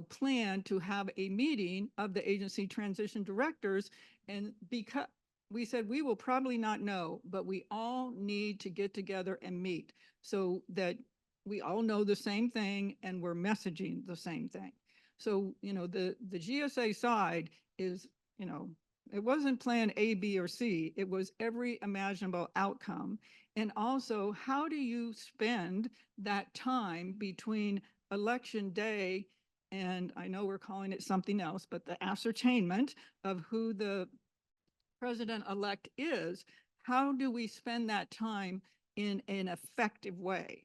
planned to have a meeting of the agency transition directors. And because we said we will probably not know, but we all need to get together and meet so that we all know the same thing and we're messaging the same thing. So, the GSA side is, it wasn't plan A, B, or C. It was every imaginable outcome. And also, how do you spend that time between election day and, I know we're calling it something else, but the ascertainment of who the president-elect is? How do we spend that time in an effective way?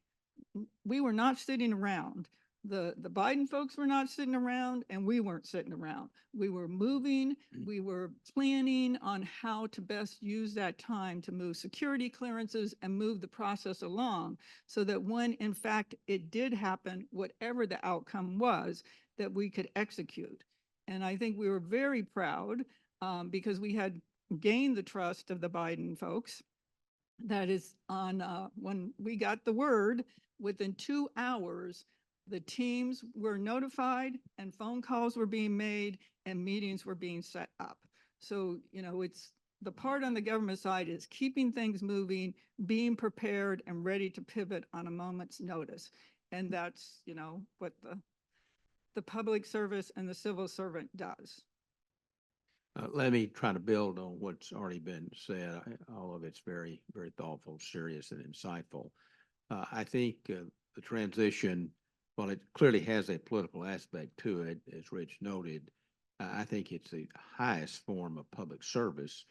We were not sitting around. The Biden folks were not sitting around, and we weren't sitting around. We were moving, we were planning on how to best use that time to move security clearances and move the process along so that when in fact it did happen, whatever the outcome was, that we could execute. And I think we were very proud because we had gained the trust of the Biden folks. That is on when we got the word, within 2 hours, the teams were notified and phone calls were being made and meetings were being set up. So, it's the part on the government side is keeping things moving, being prepared and ready to pivot on a moment's notice. And that's, what the public service and the civil servant does. Let me try to build on what's already been said. All of it's very, very thoughtful, serious, and insightful. I think the transition, while it clearly has a political aspect to it, as Rich noted, I think it's the highest form of public service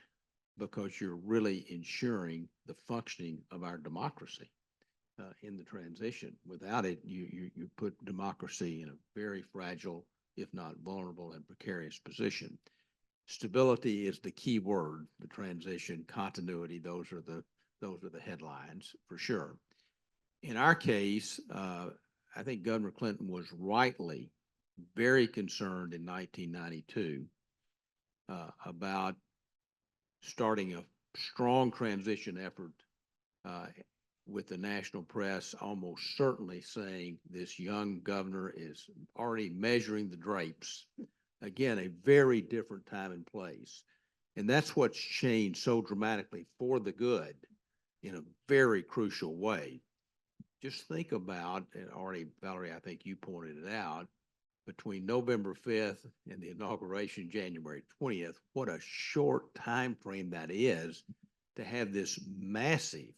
because you're really ensuring the functioning of our democracy in the transition. Without it, you put democracy in a very fragile, if not vulnerable and precarious position. Stability is the key word. The transition, continuity, those are the headlines for sure. In our case, I think Governor Clinton was rightly very concerned in 1992 about starting a strong transition effort with the national press almost certainly saying this young governor is already measuring the drapes. Again, a very different time and place. And that's what's changed so dramatically for the good in a very crucial way. Just think about, and already, Valerie, I think you pointed it out, between November 5th and the inauguration January 20th, what a short time frame that is to have this massive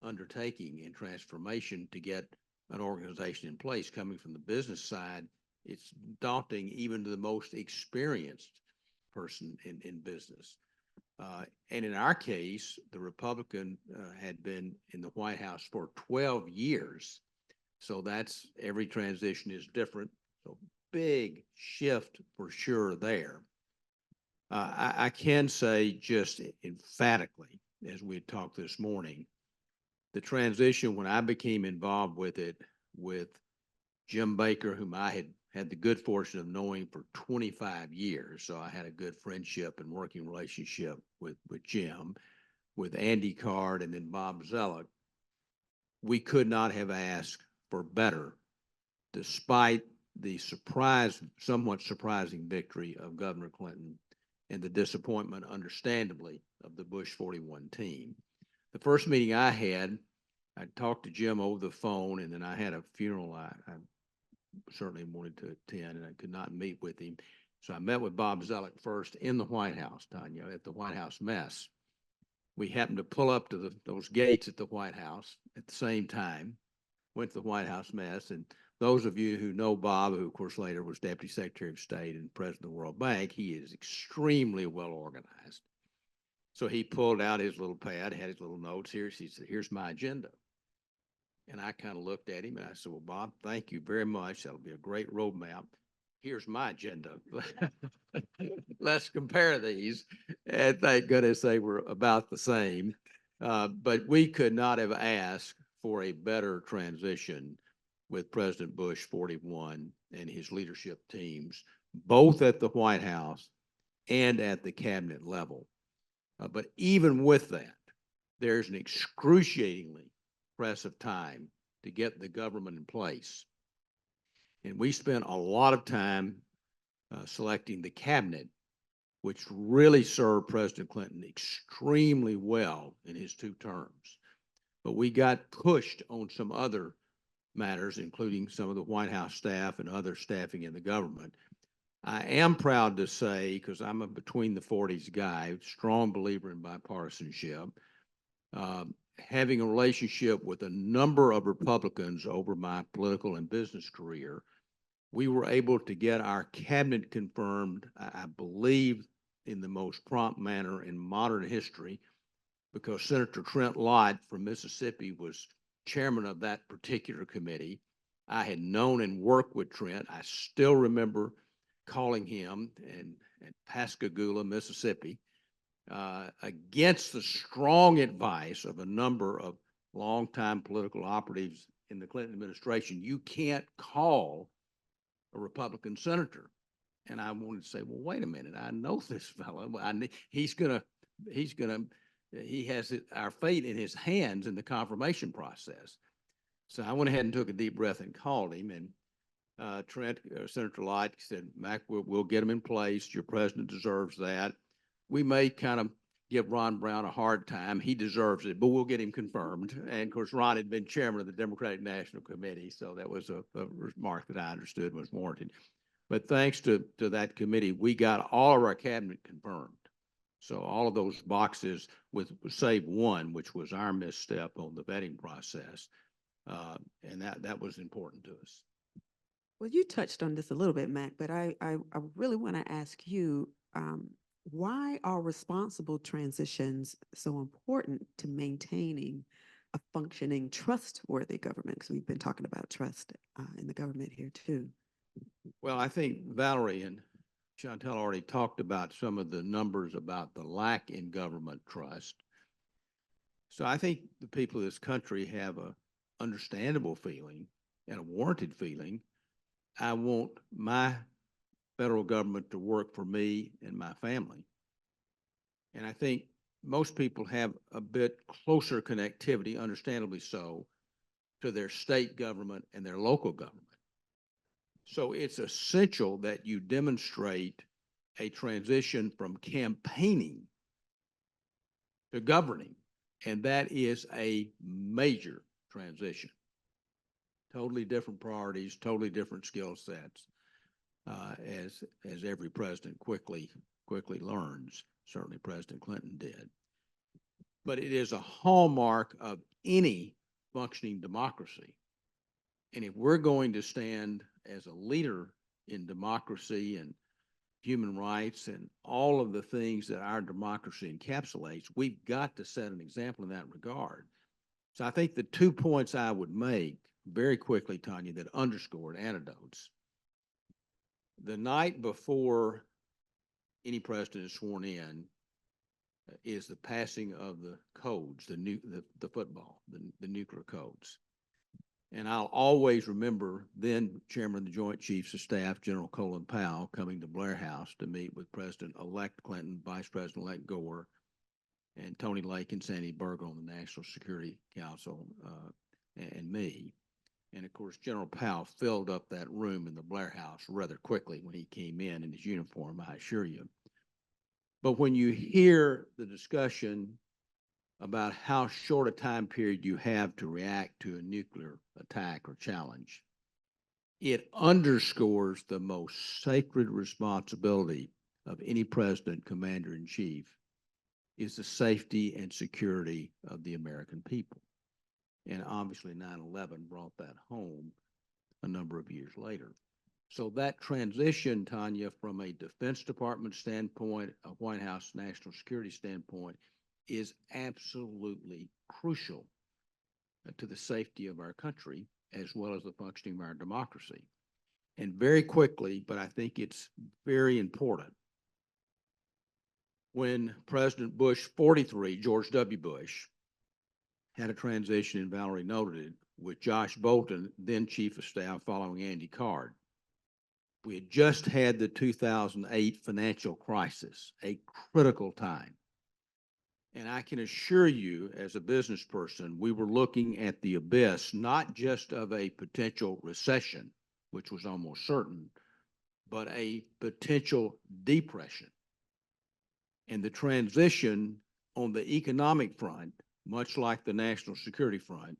undertaking and transformation to get an organization in place. Coming from the business side, it's daunting even to the most experienced person in business. And in our case, the Republican had been in the White House for 12 years So that's, every transition is different. So big shift for sure there. I can say just emphatically, as we had talked this morning, the transition, when I became involved with it with Jim Baker, whom I had the good fortune of knowing for 25 years. So I had a good friendship and working relationship with Jim, with Andy Card, and then Bob Zellick. We could not have asked for better, despite the somewhat surprising victory of Governor Clinton and the disappointment, understandably, of the Bush 41 team. The first meeting I had, I talked to Jim over the phone, and then I had a funeral I certainly wanted to attend, and I could not meet with him. So I met with Bob Zellick first in the White House, Tanya, at the White House mess. We happened to pull up to those gates at the White House at the same time, went to the White House mess, and those of you who know Bob, who of course later was Deputy Secretary of State and President of the World Bank, he is extremely well organized. So he pulled out his little pad, had his little notes here. He said, "Here's my agenda." And I kind of looked at him and I said, "Well, Bob, thank you very much. That'll be a great roadmap. Here's my agenda. Let's compare these." And thank goodness they were about the same. But we could not have asked for a better transition with President Bush 41 and his leadership teams, both at the White House and at the cabinet level. But even with that, there's an excruciatingly pressive time to get the government in place. And we spent a lot of time selecting the cabinet, which really served President Clinton extremely well in his 2 terms. But we got pushed on some other matters, including some of the White House staff and other staffing in the government. I am proud to say, because I'm a between the 40s guy, strong believer in bipartisanship, having a relationship with a number of Republicans over my political and business career, we were able to get our cabinet confirmed, I believe, in the most prompt manner in modern history, because Senator Trent Lott from Mississippi was chairman of that particular committee. I had known and worked with Trent. I still remember calling him in Pascagoula, Mississippi, against the strong advice of a number of longtime political operatives in the Clinton administration. You can't call a Republican senator. And I wanted to say, well, wait a minute, I know this fellow. He has our fate in his hands in the confirmation process. So I went ahead and took a deep breath and called him. And Senator Lott said, "Mac, we'll get him in place. Your president deserves that. We may kind of give Ron Brown a hard time. He deserves it, but we'll get him confirmed." And of course, Ron had been chairman of the Democratic National Committee, so that was a remark that I understood was warranted. But thanks to that committee, we got all of our cabinet confirmed. So all of those boxes, with save one, which was our misstep on the vetting process, and that was important to us. Well, you touched on this a little bit, Mac, but I really want to ask you, why are responsible transitions so important to maintaining a functioning, trustworthy government? Because we've been talking about trust in the government here too. Well, I think Valerie and Chantel already talked about some of the numbers about the lack in government trust. So I think the people of this country have a understandable feeling and a warranted feeling. I want my federal government to work for me and my family. And I think most people have a bit closer connectivity, understandably so, to their state government and their local government. So it's essential that you demonstrate a transition from campaigning to governing. And that is a major transition. Totally different priorities, totally different skill sets, as every president quickly learns. Certainly President Clinton did. But it is a hallmark of any functioning democracy. And if we're going to stand as a leader in democracy and human rights and all of the things that our democracy encapsulates, we've got to set an example in that regard. So I think the 2 points I would make very quickly, Tanya, that underscored anecdotes. The night before any president is sworn in is the passing of the codes, the football, the nuclear codes. And I'll always remember then Chairman of the Joint Chiefs of Staff, General Colin Powell, coming to Blair House to meet with President-elect Clinton, Vice President-elect Gore, and Tony Lake and Sandy Berger on the National Security Council, and me. And of course, General Powell filled up that room in the Blair House rather quickly when he came in his uniform, I assure you. But when you hear the discussion about how short a time period you have to react to a nuclear attack or challenge, it underscores the most sacred responsibility of any president, commander-in-chief, is the safety and security of the American people. And obviously 9/11 brought that home a number of years later. So that transition, Tanya, from a Defense Department standpoint, a White House national security standpoint, is absolutely crucial to the safety of our country as well as the functioning of our democracy. And very quickly, but I think it's very important, when President Bush 43, George W. Bush, had a transition, and Valerie noted it, with Josh Bolten, then Chief of Staff, following Andy Card. We had just had the 2008 financial crisis, a critical time. And I can assure you, as a business person, we were looking at the abyss, not just of a potential recession, which was almost certain, but a potential depression. And the transition on the economic front, much like the national security front,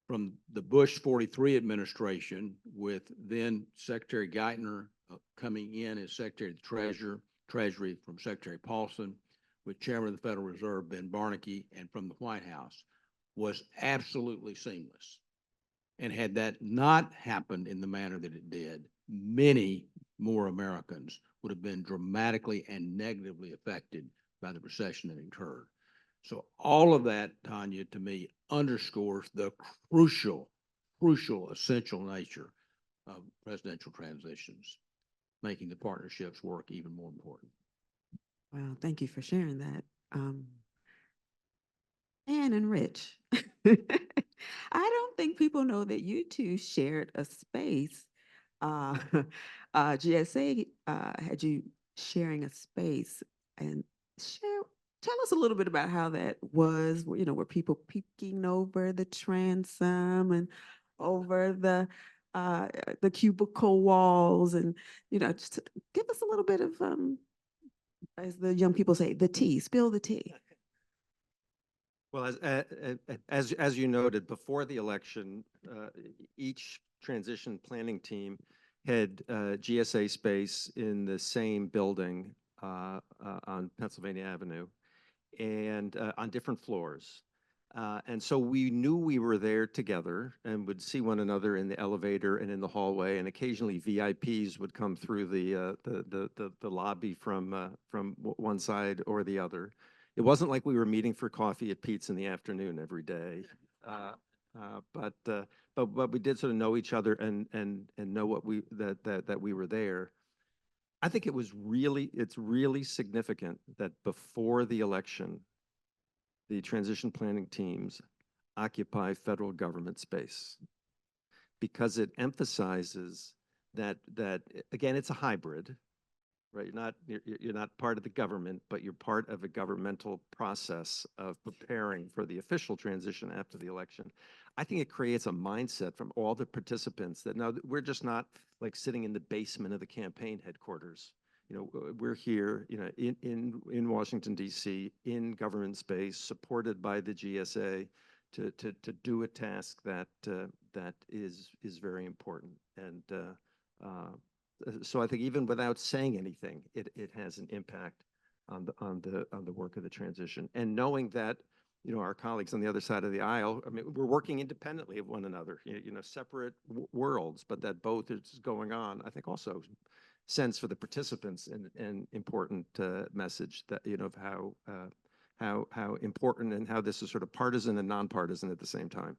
from the Bush 43 administration, with then Secretary Geithner coming in as Secretary of the Treasury from Secretary Paulson, with Chairman of the Federal Reserve, Ben Bernanke, and from the White House, was absolutely seamless. And had that not happened in the manner that it did, many more Americans would have been dramatically and negatively affected by the recession that occurred. So all of that, Tanya, to me, underscores the crucial, essential nature of presidential transitions, making the partnerships work even more important. Well, thank you for sharing that. Ann and Rich, I don't think people know that you two shared a space. GSA had you sharing a space, and tell us a little bit about how that was. You know, were people peeking over the transom and over the cubicle walls, and just give us a little bit of as the young people say, the tea. Spill the tea. Well, as you noted, before the election, each transition planning team had GSA space in the same building on Pennsylvania Avenue and on different floors. And so we knew we were there together and would see one another in the elevator and in the hallway, and occasionally VIPs would come through the lobby from one side or the other. It wasn't like we were meeting for coffee at Pete's in the afternoon every day, but we did sort of know each other and know that we were there. I think it's really significant that before the election, the transition planning teams occupy federal government space, because it emphasizes that again, it's a hybrid, right? You're not part of the government, but you're part of a governmental process of preparing for the official transition after the election. I think it creates a mindset from all the participants that now we're just not like sitting in the basement of the campaign headquarters. We're here, in Washington, D.C., in government space, supported by the GSA to do a task that is very important. And so I think even without saying anything, it has an impact on the work of the transition. And knowing that, our colleagues on the other side of the aisle, I mean, we're working independently of one another, separate worlds, but that both is going on, I think also sends for the participants an important message that, of how important and how this is sort of partisan and nonpartisan at the same time.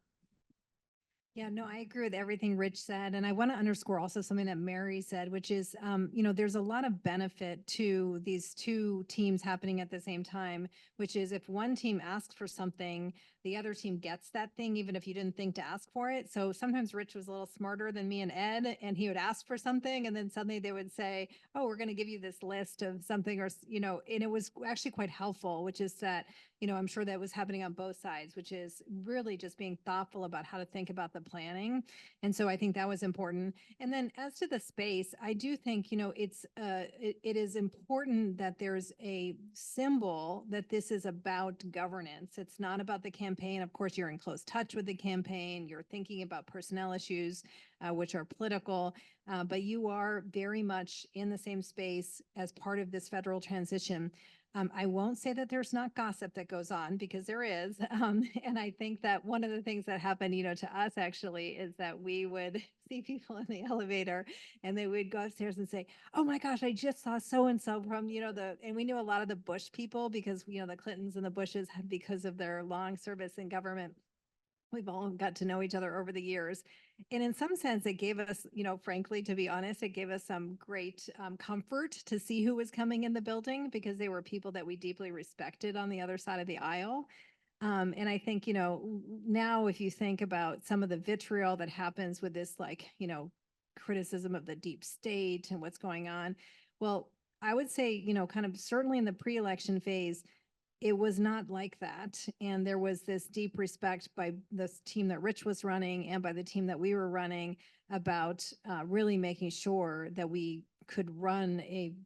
Yeah, no, I agree with everything Rich said. And I want to underscore also something that Mary said, which is, there's a lot of benefit to these two teams happening at the same time, which is if one team asks for something, the other team gets that thing, even if you didn't think to ask for it. So sometimes Rich was a little smarter than me and Ed, and he would ask for something, and then suddenly they would say, oh, we're going to give you this list of something, or, and it was actually quite helpful, which is that, I'm sure that was happening on both sides, which is really just being thoughtful about how to think about the planning. And so I think that was important. And then as to the space, I do think, it is important that there's a symbol that this is about governance. It's not about the campaign. Of course, you're in close touch with the campaign. You're thinking about personnel issues, which are political, but you are very much in the same space as part of this federal transition. I won't say that there's not gossip that goes on, because there is. And I think that one of the things that happened, to us actually, is that we would see people in the elevator and they would go upstairs and say, oh my gosh, I just saw so-and-so from, and we knew a lot of the Bush people because, the Clintons and the Bushes, because of their long service in government. We've all got to know each other over the years. And in some sense, it gave us, frankly, to be honest, it gave us some great comfort to see who was coming in the building, because they were people that we deeply respected on the other side of the aisle. And I think, now if you think about some of the vitriol that happens with this, criticism of the deep state and what's going on, well, I would say, kind of certainly in the pre-election phase, it was not like that. And there was this deep respect by this team that Rich was running and by the team that we were running about really making sure that we could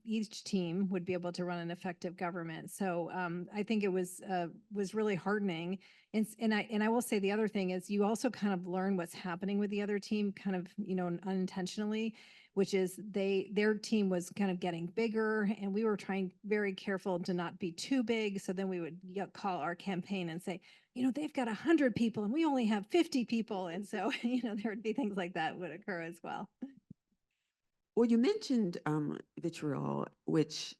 each team would be able to run an effective government. So I think it was really heartening. And I will say the other thing is you also kind of learn what's happening with the other team kind of, unintentionally, which is their team was kind of getting bigger, and we were trying very careful to not be too big. So then we would call our campaign and say, they've got 100 people and we only have 50 people. And so, there would be things like that would occur as well. Well, you mentioned vitriol, which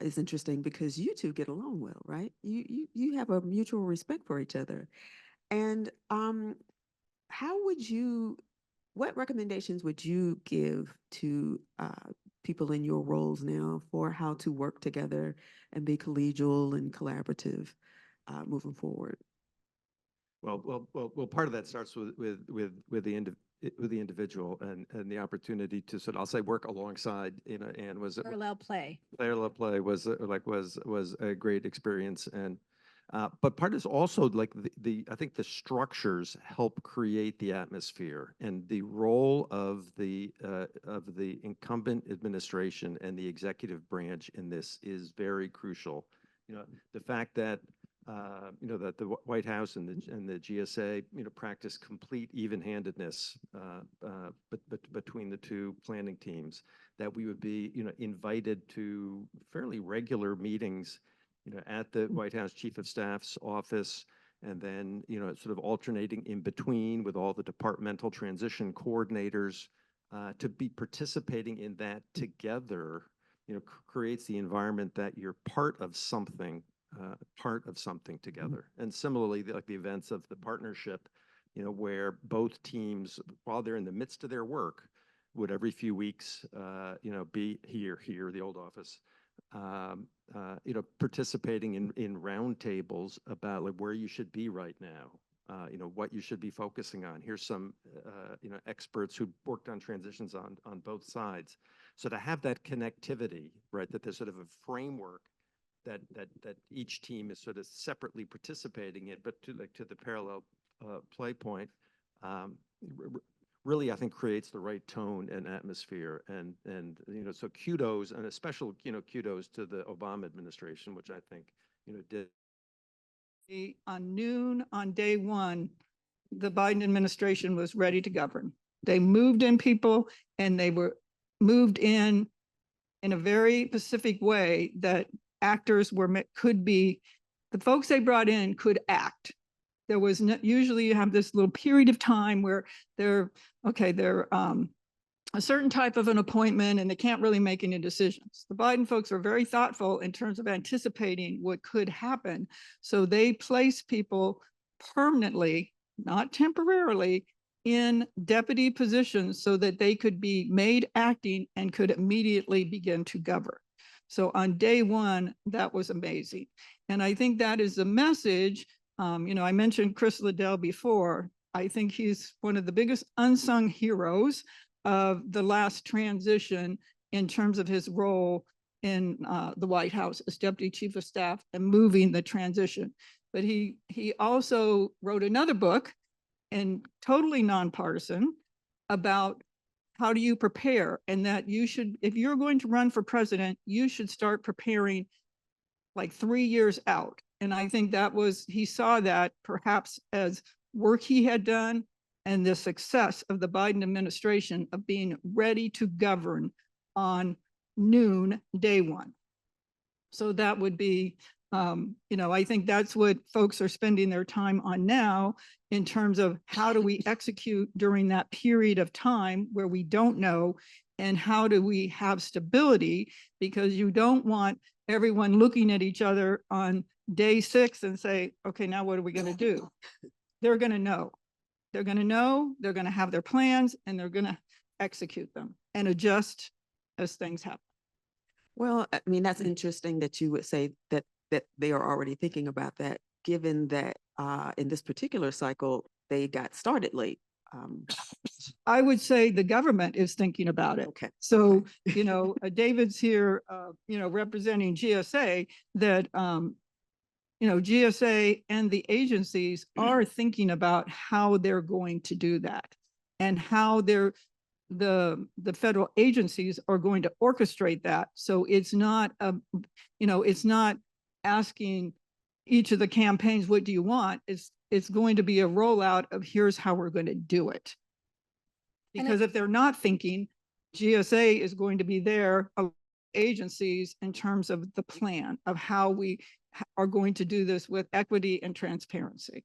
is interesting because you two get along well, right? You have a mutual respect for each other. And what recommendations would you give to people in your roles now for how to work together and be collegial and collaborative moving forward? Well, part of that starts with the individual and the opportunity to sort of, I'll say, work alongside, and was Parallel play. Parallel play was a great experience. And but part is also like I think the structures help create the atmosphere, and the role of the incumbent administration and the executive branch in this is very crucial. The fact that that the White House and the GSA, practice complete even-handedness between the two planning teams, that we would be, invited to fairly regular meetings, at the White House Chief of Staff's office, and then, sort of alternating in between with all the departmental transition coordinators, to be participating in that together, creates the environment that you're part of something together. And similarly, like the events of the partnership, where both teams, while they're in the midst of their work, would every few weeks, be here, the old office, participating in roundtables about like where you should be right now, what you should be focusing on. Here's some, experts who worked on transitions on both sides. So to have that connectivity, right, that there's sort of a framework that each team is sort of separately participating in, but to the parallel play point, really, I think, creates the right tone and atmosphere. And so kudos, and a special kudos to the Obama administration, which I think did. On noon on day one, the Biden administration was ready to govern. They moved in people, and they were moved in a very specific way that actors could be, the folks they brought in could act. There was usually you have this little period of time where they're a certain type of an appointment and they can't really make any decisions. The Biden folks are very thoughtful in terms of anticipating what could happen. So they place people permanently, not temporarily, in deputy positions so that they could be made acting and could immediately begin to govern. So on day one, that was amazing. And I think that is the message. I mentioned Chris Liddell before. I think he's one of the biggest unsung heroes of the last transition in terms of his role in the White House as Deputy Chief of Staff and moving the transition. But he also wrote another book, and totally nonpartisan, about how do you prepare, and that you should, if you're going to run for president, you should start preparing like 3 years out. And I think he saw that perhaps as work he had done and the success of the Biden administration of being ready to govern on noon, day one. So that would be, I think that's what folks are spending their time on now in terms of how do we execute during that period of time where we don't know, and how do we have stability, because you don't want everyone looking at each other on day 6 and say, okay, now what are we going to do? They're going to know. They're going to know, they're going to have their plans, and they're going to execute them and adjust as things happen. Well, I mean, that's interesting that you would say that they are already thinking about that, given that in this particular cycle, they got started late. I would say the government is thinking about it. Okay. So, okay. David's here, representing GSA, that, GSA and the agencies are thinking about how they're going to do that, and how the federal agencies are going to orchestrate that. So it's not, it's not asking each of the campaigns, what do you want? It's going to be a rollout of here's how we're going to do it. Because if they're not thinking, GSA is going to be there, agencies, in terms of the plan of how we are going to do this with equity and transparency.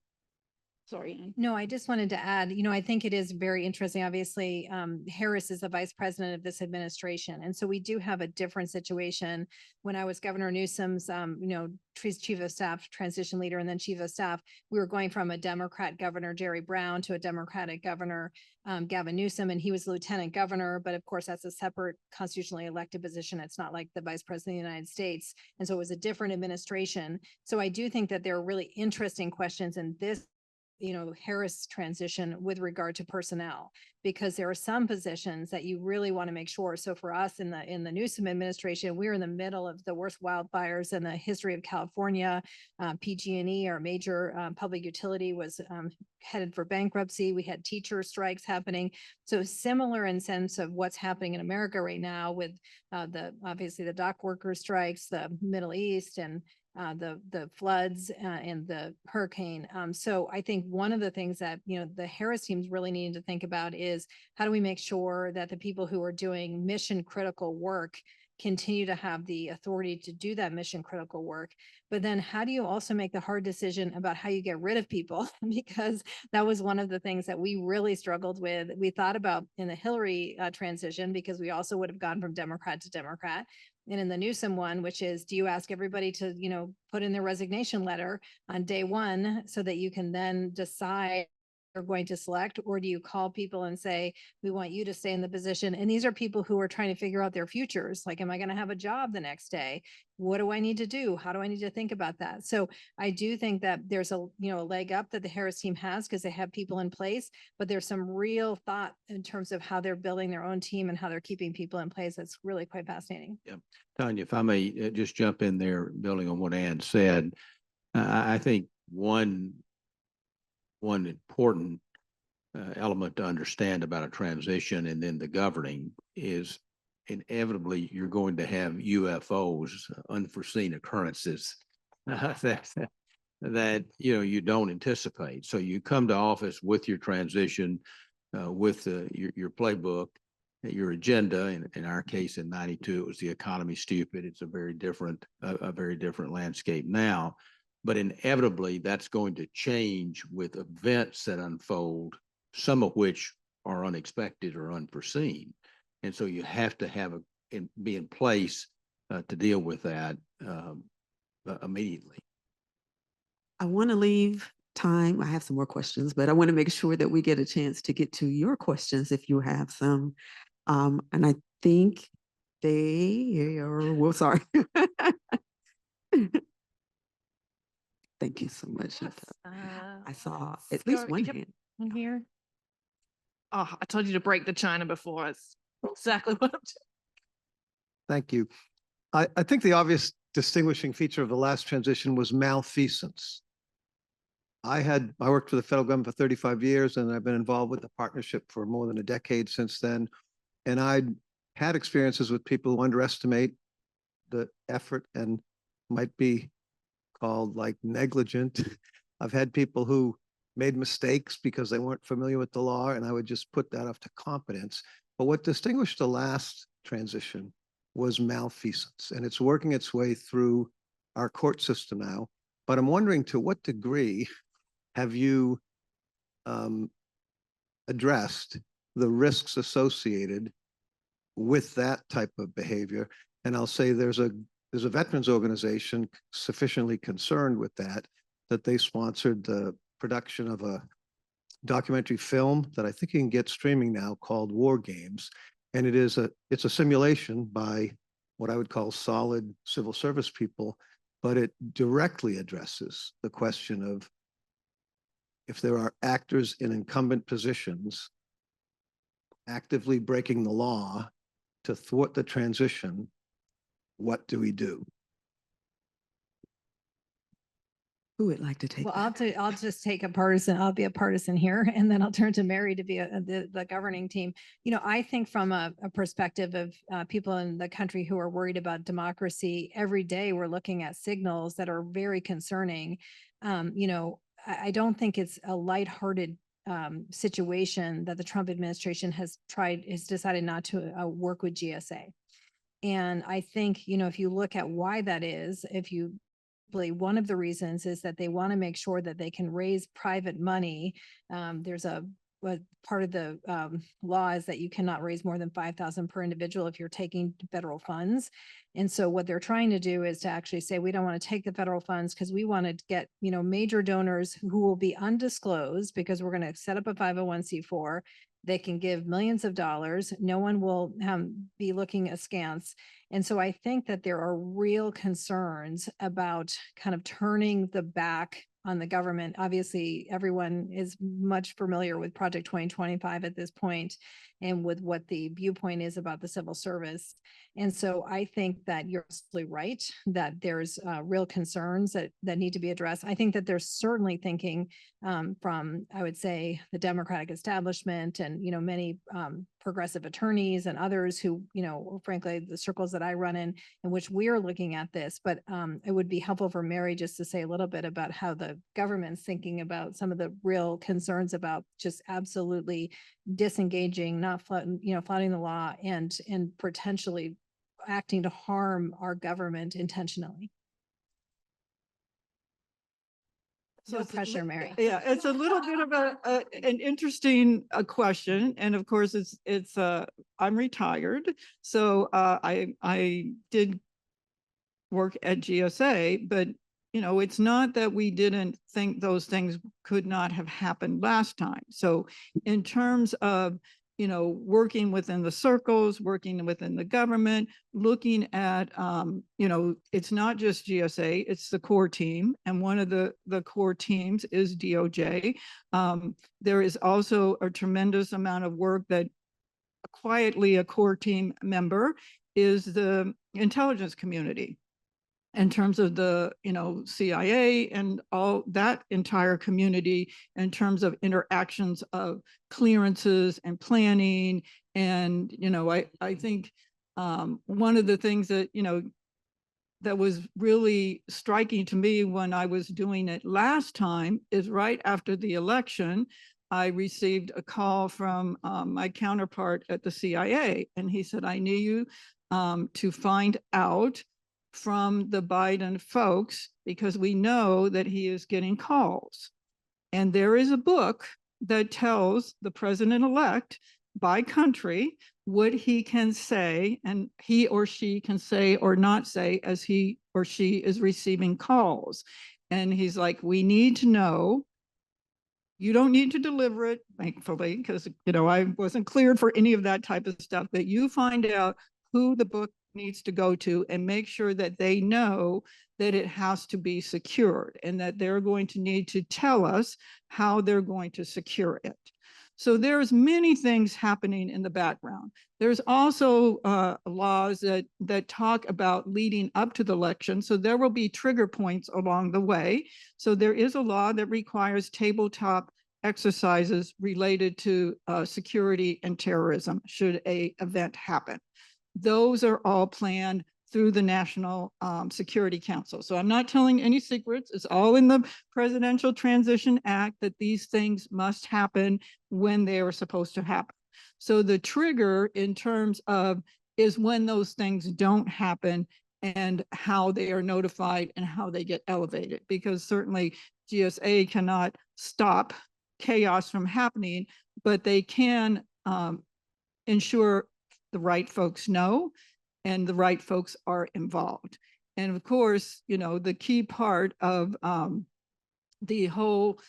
Sorry, Ann. No, I just wanted to add, I think it is very interesting. Obviously, Harris is the vice president of this administration. And so we do have a different situation. When I was Governor Newsom's, chief of staff, transition leader, and then chief of staff, we were going from a Democrat governor, Jerry Brown, to a Democratic governor, Gavin Newsom, and he was lieutenant governor. But of course, that's a separate constitutionally elected position. It's not like the vice president of the United States. And so it was a different administration. So I do think that there are really interesting questions in this Harris transition with regard to personnel, because there are some positions that you really want to make sure. So for us in the Newsom administration, we were in the middle of the worst wildfires in the history of California. PG&E, our major public utility, was headed for bankruptcy. We had teacher strikes happening. So similar in sense of what's happening in America right now with obviously the dock worker strikes, the Middle East, and the floods and the hurricane. So I think one of the things that, the Harris team's really needing to think about is how do we make sure that the people who are doing mission critical work continue to have the authority to do that mission critical work. But then how do you also make the hard decision about how you get rid of people? Because that was one of the things that we really struggled with. We thought about in the Hillary transition, because we also would have gone from Democrat to Democrat. And in the Newsom one, which is, do you ask everybody to, put in their resignation letter on day one so that you can then decide you're going to select, or do you call people and say, we want you to stay in the position? And these are people who are trying to figure out their futures. Like, am I going to have a job the next day? What do I need to do? How do I need to think about that? So I do think that there's a leg up that the Harris team has, because they have people in place, but there's some real thought in terms of how they're building their own team and how they're keeping people in place. That's really quite fascinating. Yeah. Tanya, if I may just jump in there, building on what Ann said, I think one important element to understand about a transition and then the governing is inevitably you're going to have UFOs, unforeseen occurrences that you don't anticipate. So you come to office with your transition, with your playbook, your agenda. In our case, in '92, it was the economy stupid. It's a very different landscape now. But inevitably, that's going to change with events that unfold, some of which are unexpected or unforeseen. And so you have to be in place to deal with that immediately. I want to leave time. I have some more questions, but I want to make sure that we get a chance to get to your questions if you have some. And I think they are, well, sorry. Thank you so much. I saw at least Scott, one yep. hand. On here. Oh, I told you to break the china before. It's exactly what I'm doing. Thank you. I think the obvious distinguishing feature of the last transition was malfeasance. I worked for the federal government for 35 years, and I've been involved with the partnership for more than a decade since then. And I'd had experiences with people who underestimate the effort and might be called like negligent. I've had people who made mistakes because they weren't familiar with the law, and I would just put that off to competence. But what distinguished the last transition was malfeasance, and it's working its way through our court system now. But I'm wondering, to what degree have you addressed the risks associated with that type of behavior? And I'll say there's a veterans organization sufficiently concerned with that they sponsored the production of a documentary film that I think you can get streaming now called War Games. And it's a simulation by what I would call solid civil service people, but it directly addresses the question of, if there are actors in incumbent positions actively breaking the law to thwart the transition, what do we do? Who would like to take Well, that? I'll just take I'll be a partisan here, and then I'll turn to Mary to be the governing team. You know, I think from a perspective of people in the country who are worried about democracy, every day we're looking at signals that are very concerning. You know, I don't think it's a lighthearted situation that the Trump administration has decided not to work with GSA. And I think, you know, if you look at why that is, one of the reasons is that they want to make sure that they can raise private money. There's a part of the law is that you cannot raise more than $5,000 per individual if you're taking federal funds. And so what they're trying to do is to actually say, we don't want to take the federal funds because we want to get, you know, major donors who will be undisclosed, because we're going to set up a 501c4. They can give millions of dollars. No one will be looking askance. And so I think that there are real concerns about kind of turning the back on the government. Obviously, everyone is much familiar with Project 2025 at this point, and with what the viewpoint is about the civil service. And so I think that you're absolutely right, that there's real concerns that need to be addressed. I think that there's certainly thinking from, I would say, the Democratic establishment and, you know, many progressive attorneys and others who, you know, frankly, the circles that I run in which we are looking at this. But it would be helpful for Mary just to say a little bit about how the government's thinking about some of the real concerns about just absolutely disengaging, not flouting the law, and potentially acting to harm our government intentionally. No pressure, Mary. Yeah, it's a little bit of an interesting question. And of course, I'm retired. So I did work at GSA, but you know, it's not that we didn't think those things could not have happened last time. So in terms of, you know, working within the circles, working within the government, looking at, you know, it's not just GSA, it's the core team. And one of the core teams is DOJ. There is also a tremendous amount of work that quietly a core team member is the intelligence community, in terms of the, you know, CIA and all that entire community, in terms of interactions of clearances and planning. And, you know, I think one of the things that, you know, that was really striking to me when I was doing it last time is right after the election, I received a call from my counterpart at the CIA. And he said, I need you to find out from the Biden folks, because we know that he is getting calls. And there is a book that tells the president-elect by country what he can say, and he or she can say or not say as he or she is receiving calls. And he's like, we need to know You don't need to deliver it, thankfully, because, I wasn't cleared for any of that type of stuff, but you find out who the book needs to go to and make sure that they know that it has to be secured and that they're going to need to tell us how they're going to secure it. So there's many things happening in the background. There's also laws that talk about leading up to the election. So there will be trigger points along the way. So there is a law that requires tabletop exercises related to security and terrorism should an event happen. Those are all planned through the National Security Council. So I'm not telling any secrets. It's all in the Presidential Transition Act that these things must happen when they are supposed to happen. So the trigger in terms of is when those things don't happen and how they are notified and how they get elevated, because certainly GSA cannot stop chaos from happening, but they can ensure the right folks know and the right folks are involved. And of course, the key part of the whole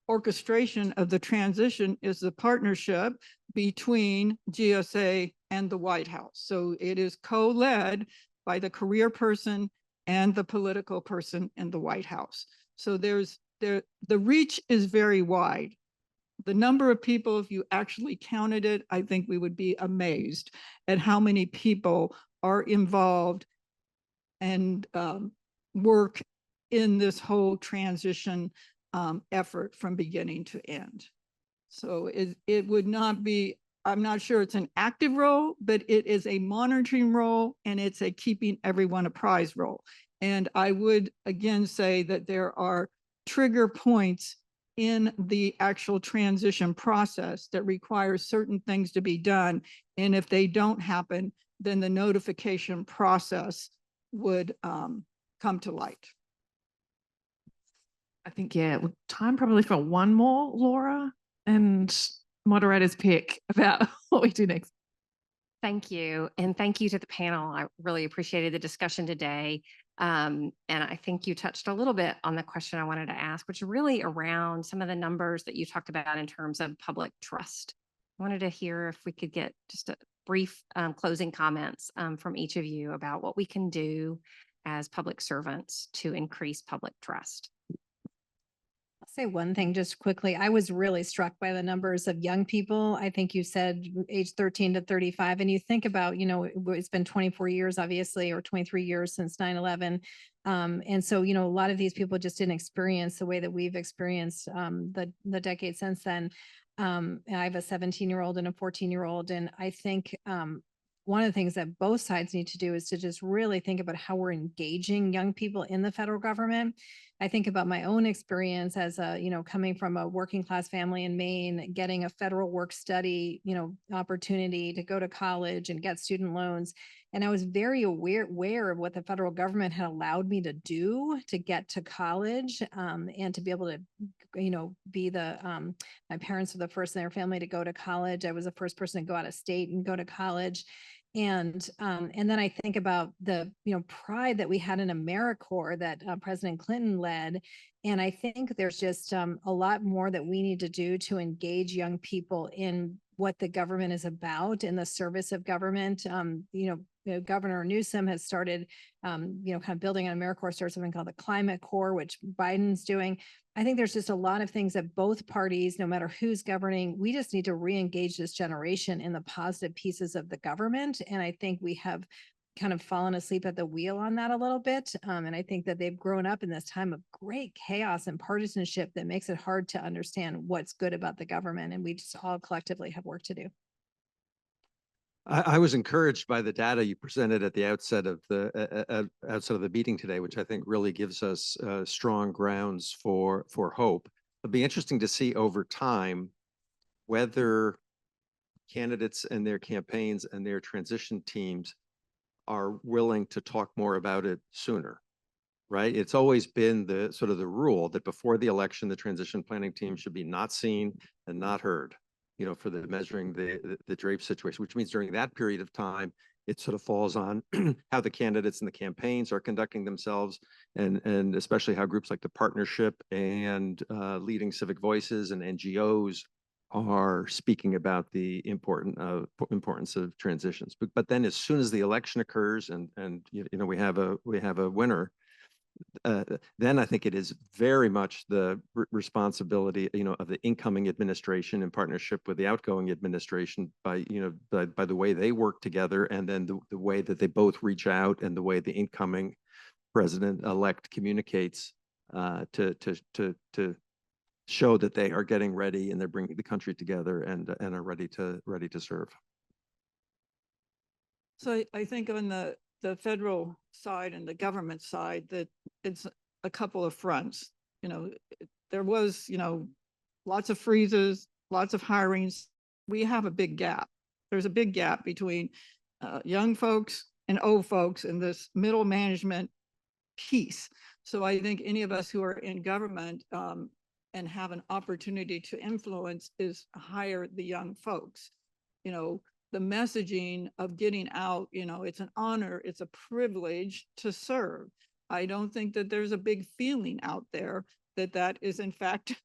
orchestration of the transition is the partnership between GSA and the White House. So it is co-led by the career person and the political person in the White House. So the reach is very wide. The number of people, if you actually counted it, I think we would be amazed at how many people are involved and work in this whole transition effort from beginning to end. So it would not be, I'm not sure it's an active role, but it is a monitoring role and it's a keeping everyone apprised role. And I would again say that there are trigger points in the actual transition process that requires certain things to be done. And if they don't happen, then the notification process would come to light. I think, yeah, time probably for one more, Laura, and moderator's pick about what we do next. Thank you. And thank you to the panel. I really appreciated the discussion today. And I think you touched a little bit on the question I wanted to ask, which is really around some of the numbers that you talked about in terms of public trust. I wanted to hear if we could get just a brief closing comments from each of you about what we can do as public servants to increase public trust. I'll say one thing just quickly. I was really struck by the numbers of young people. I think you said age 13 to 35. And you think about, it's been 24 years, obviously, or 23 years since 9/11. And so, a lot of these people just didn't experience the way that we've experienced the decade since then. I have a 17-year-old and a 14-year-old. And I think one of the things that both sides need to do is to just really think about how we're engaging young people in the federal government. I think about my own experience as coming from a working class family in Maine, getting a federal work study, opportunity to go to college and get student loans. And I was very aware of what the federal government had allowed me to do to get to college and to be able to, be my parents were the first in their family to go to college. I was the first person to go out of state and go to college. And then I think about the pride that we had in AmeriCorps that President Clinton led, and I think there's just a lot more that we need to do to engage young people in what the government is about, in the service of government. Governor Newsom has started, kind of building on AmeriCorps, started something called the Climate Corps, which Biden's doing. I think there's just a lot of things that both parties, no matter who's governing, we just need to re-engage this generation in the positive pieces of the government. And I think we have kind of fallen asleep at the wheel on that a little bit. And I think that they've grown up in this time of great chaos and partisanship that makes it hard to understand what's good about the government. And we just all collectively have work to do. I was encouraged by the data you presented at the outset of the meeting today, which I think really gives us strong grounds for hope. It'll be interesting to see over time whether candidates and their campaigns and their transition teams are willing to talk more about it sooner, right? It's always been the sort of the rule that before the election, the transition planning team should be not seen and not heard, for the measuring the drape situation, which means during that period of time, it sort of falls on how the candidates and the campaigns are conducting themselves, and especially how groups like the partnership and leading civic voices and NGOs are speaking about the importance of transitions. But then as soon as the election occurs and we have a winner, then I think it is very much the responsibility, of the incoming administration in partnership with the outgoing administration by the way they work together, and then the way that they both reach out, and the way the incoming president-elect communicates to show that they are getting ready and they're bringing the country together and are ready to serve. So I think on the federal side and the government side, that it's a couple of fronts. There was, lots of freezes, lots of hirings. We have a big gap. There's a big gap between young folks and old folks in this middle management piece. So I think any of us who are in government and have an opportunity to influence is hire the young folks. The messaging of getting out, it's an honor, it's a privilege to serve. I don't think that there's a big feeling out there that is in fact,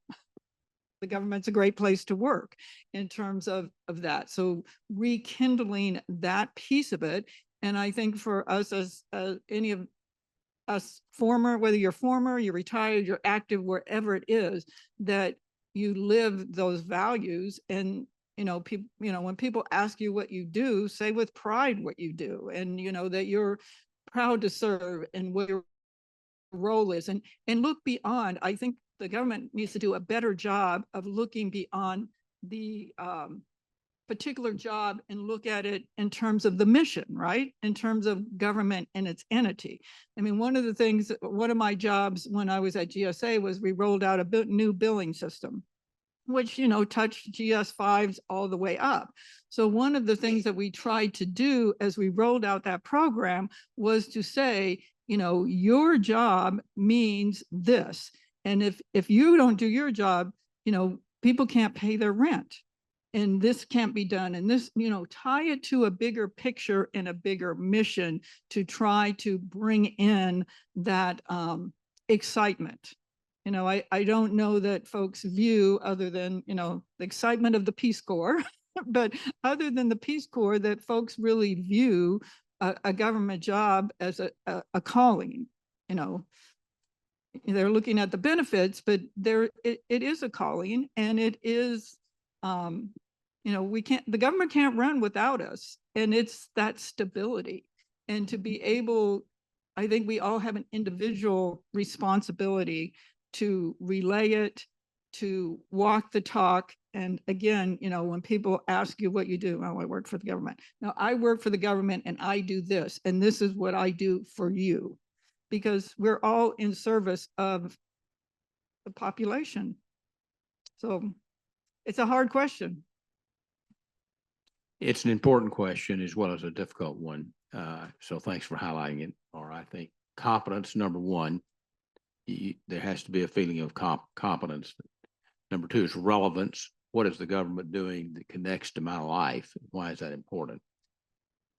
the government's a great place to work in terms of that. So rekindling that piece of it. And I think for us as any of us whether you're former, you're retired, you're active, wherever it is, that you live those values. And people, when people ask you what you do, say with pride what you do, and that you're proud to serve and what your role is, and look beyond. I think the government needs to do a better job of looking beyond the particular job and look at it in terms of the mission, right? In terms of government and its entity. I mean, one of my jobs when I was at GSA was we rolled out a new billing system, which, touched GS5s all the way up. So one of the things that we tried to do as we rolled out that program was to say, your job means this. And if you don't do your job, people can't pay their rent. And this can't be done. And this, tie it to a bigger picture and a bigger mission to try to bring in that excitement. I don't know that folks view, other than, the excitement of the Peace Corps, but other than the Peace Corps, that folks really view a government job as a calling. They're looking at the benefits, but it is a calling, and it is, the government can't run without us, and it's that stability. And to be able, I think we all have an individual responsibility to relay it, to walk the talk. And again, when people ask you what you do, oh, I work for the government. No, I work for the government and I do this, and this is what I do for you, because we're all in service of the population. So it's a hard question. It's an important question as well as a difficult one. So thanks for highlighting it. Or I think competence, number one, there has to be a feeling of competence. Number two is relevance. What is the government doing that connects to my life? Why is that important?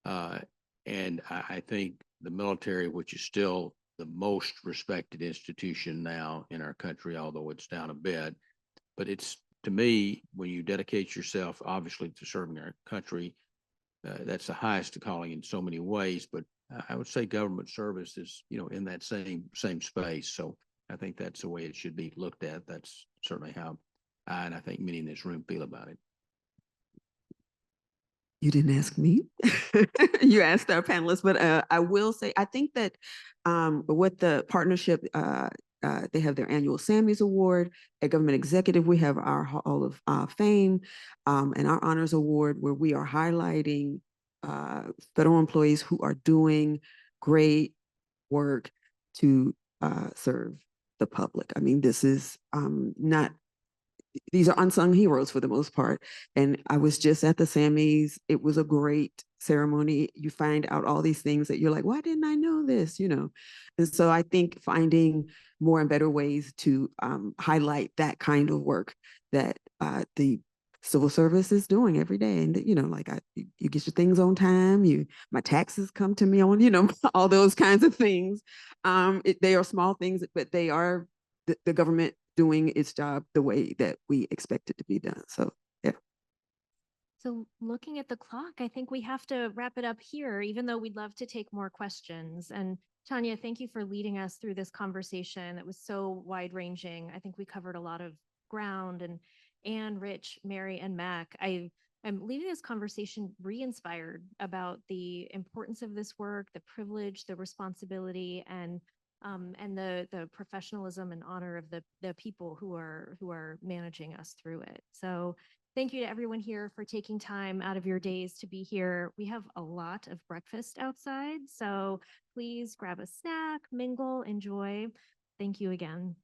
And I think the military, which is still the most respected institution now in our country, although it's down a bit, but it's, to me, when you dedicate yourself, obviously, to serving our country, that's the highest calling in so many ways. But I would say government service is, in that same space. So I think that's the way it should be looked at. That's certainly how and I think many in this room feel about it. You didn't ask me. You asked our panelists, but I will say, I think that with the partnership, they have their annual Sammys Award. At Government Executive, we have our Hall of Fame and our Honors Award, where we are highlighting federal employees who are doing great work to serve the public. I mean, this is these are unsung heroes for the most part. And I was just at the Sammys. It was a great ceremony. You find out all these things that you're like, why didn't I know this? And so I think finding more and better ways to highlight that kind of work that the civil service is doing every day. And, like you get your things on time, my taxes come to me on, all those kinds of things. They are small things, but they are the government doing its job the way that we expect it to be done. So, yeah. So looking at the clock, I think we have to wrap it up here, even though we'd love to take more questions. And Tanya, thank you for leading us through this conversation. It was so wide ranging. I think we covered a lot of ground, and Anne, Rich, Mary, and Mac. I'm leaving this conversation re-inspired about the importance of this work, the privilege, the responsibility, and the professionalism and honor of the people who are managing us through it. So thank you to everyone here for taking time out of your days to be here. We have a lot of breakfast outside, so please grab a snack, mingle, enjoy. Thank you again.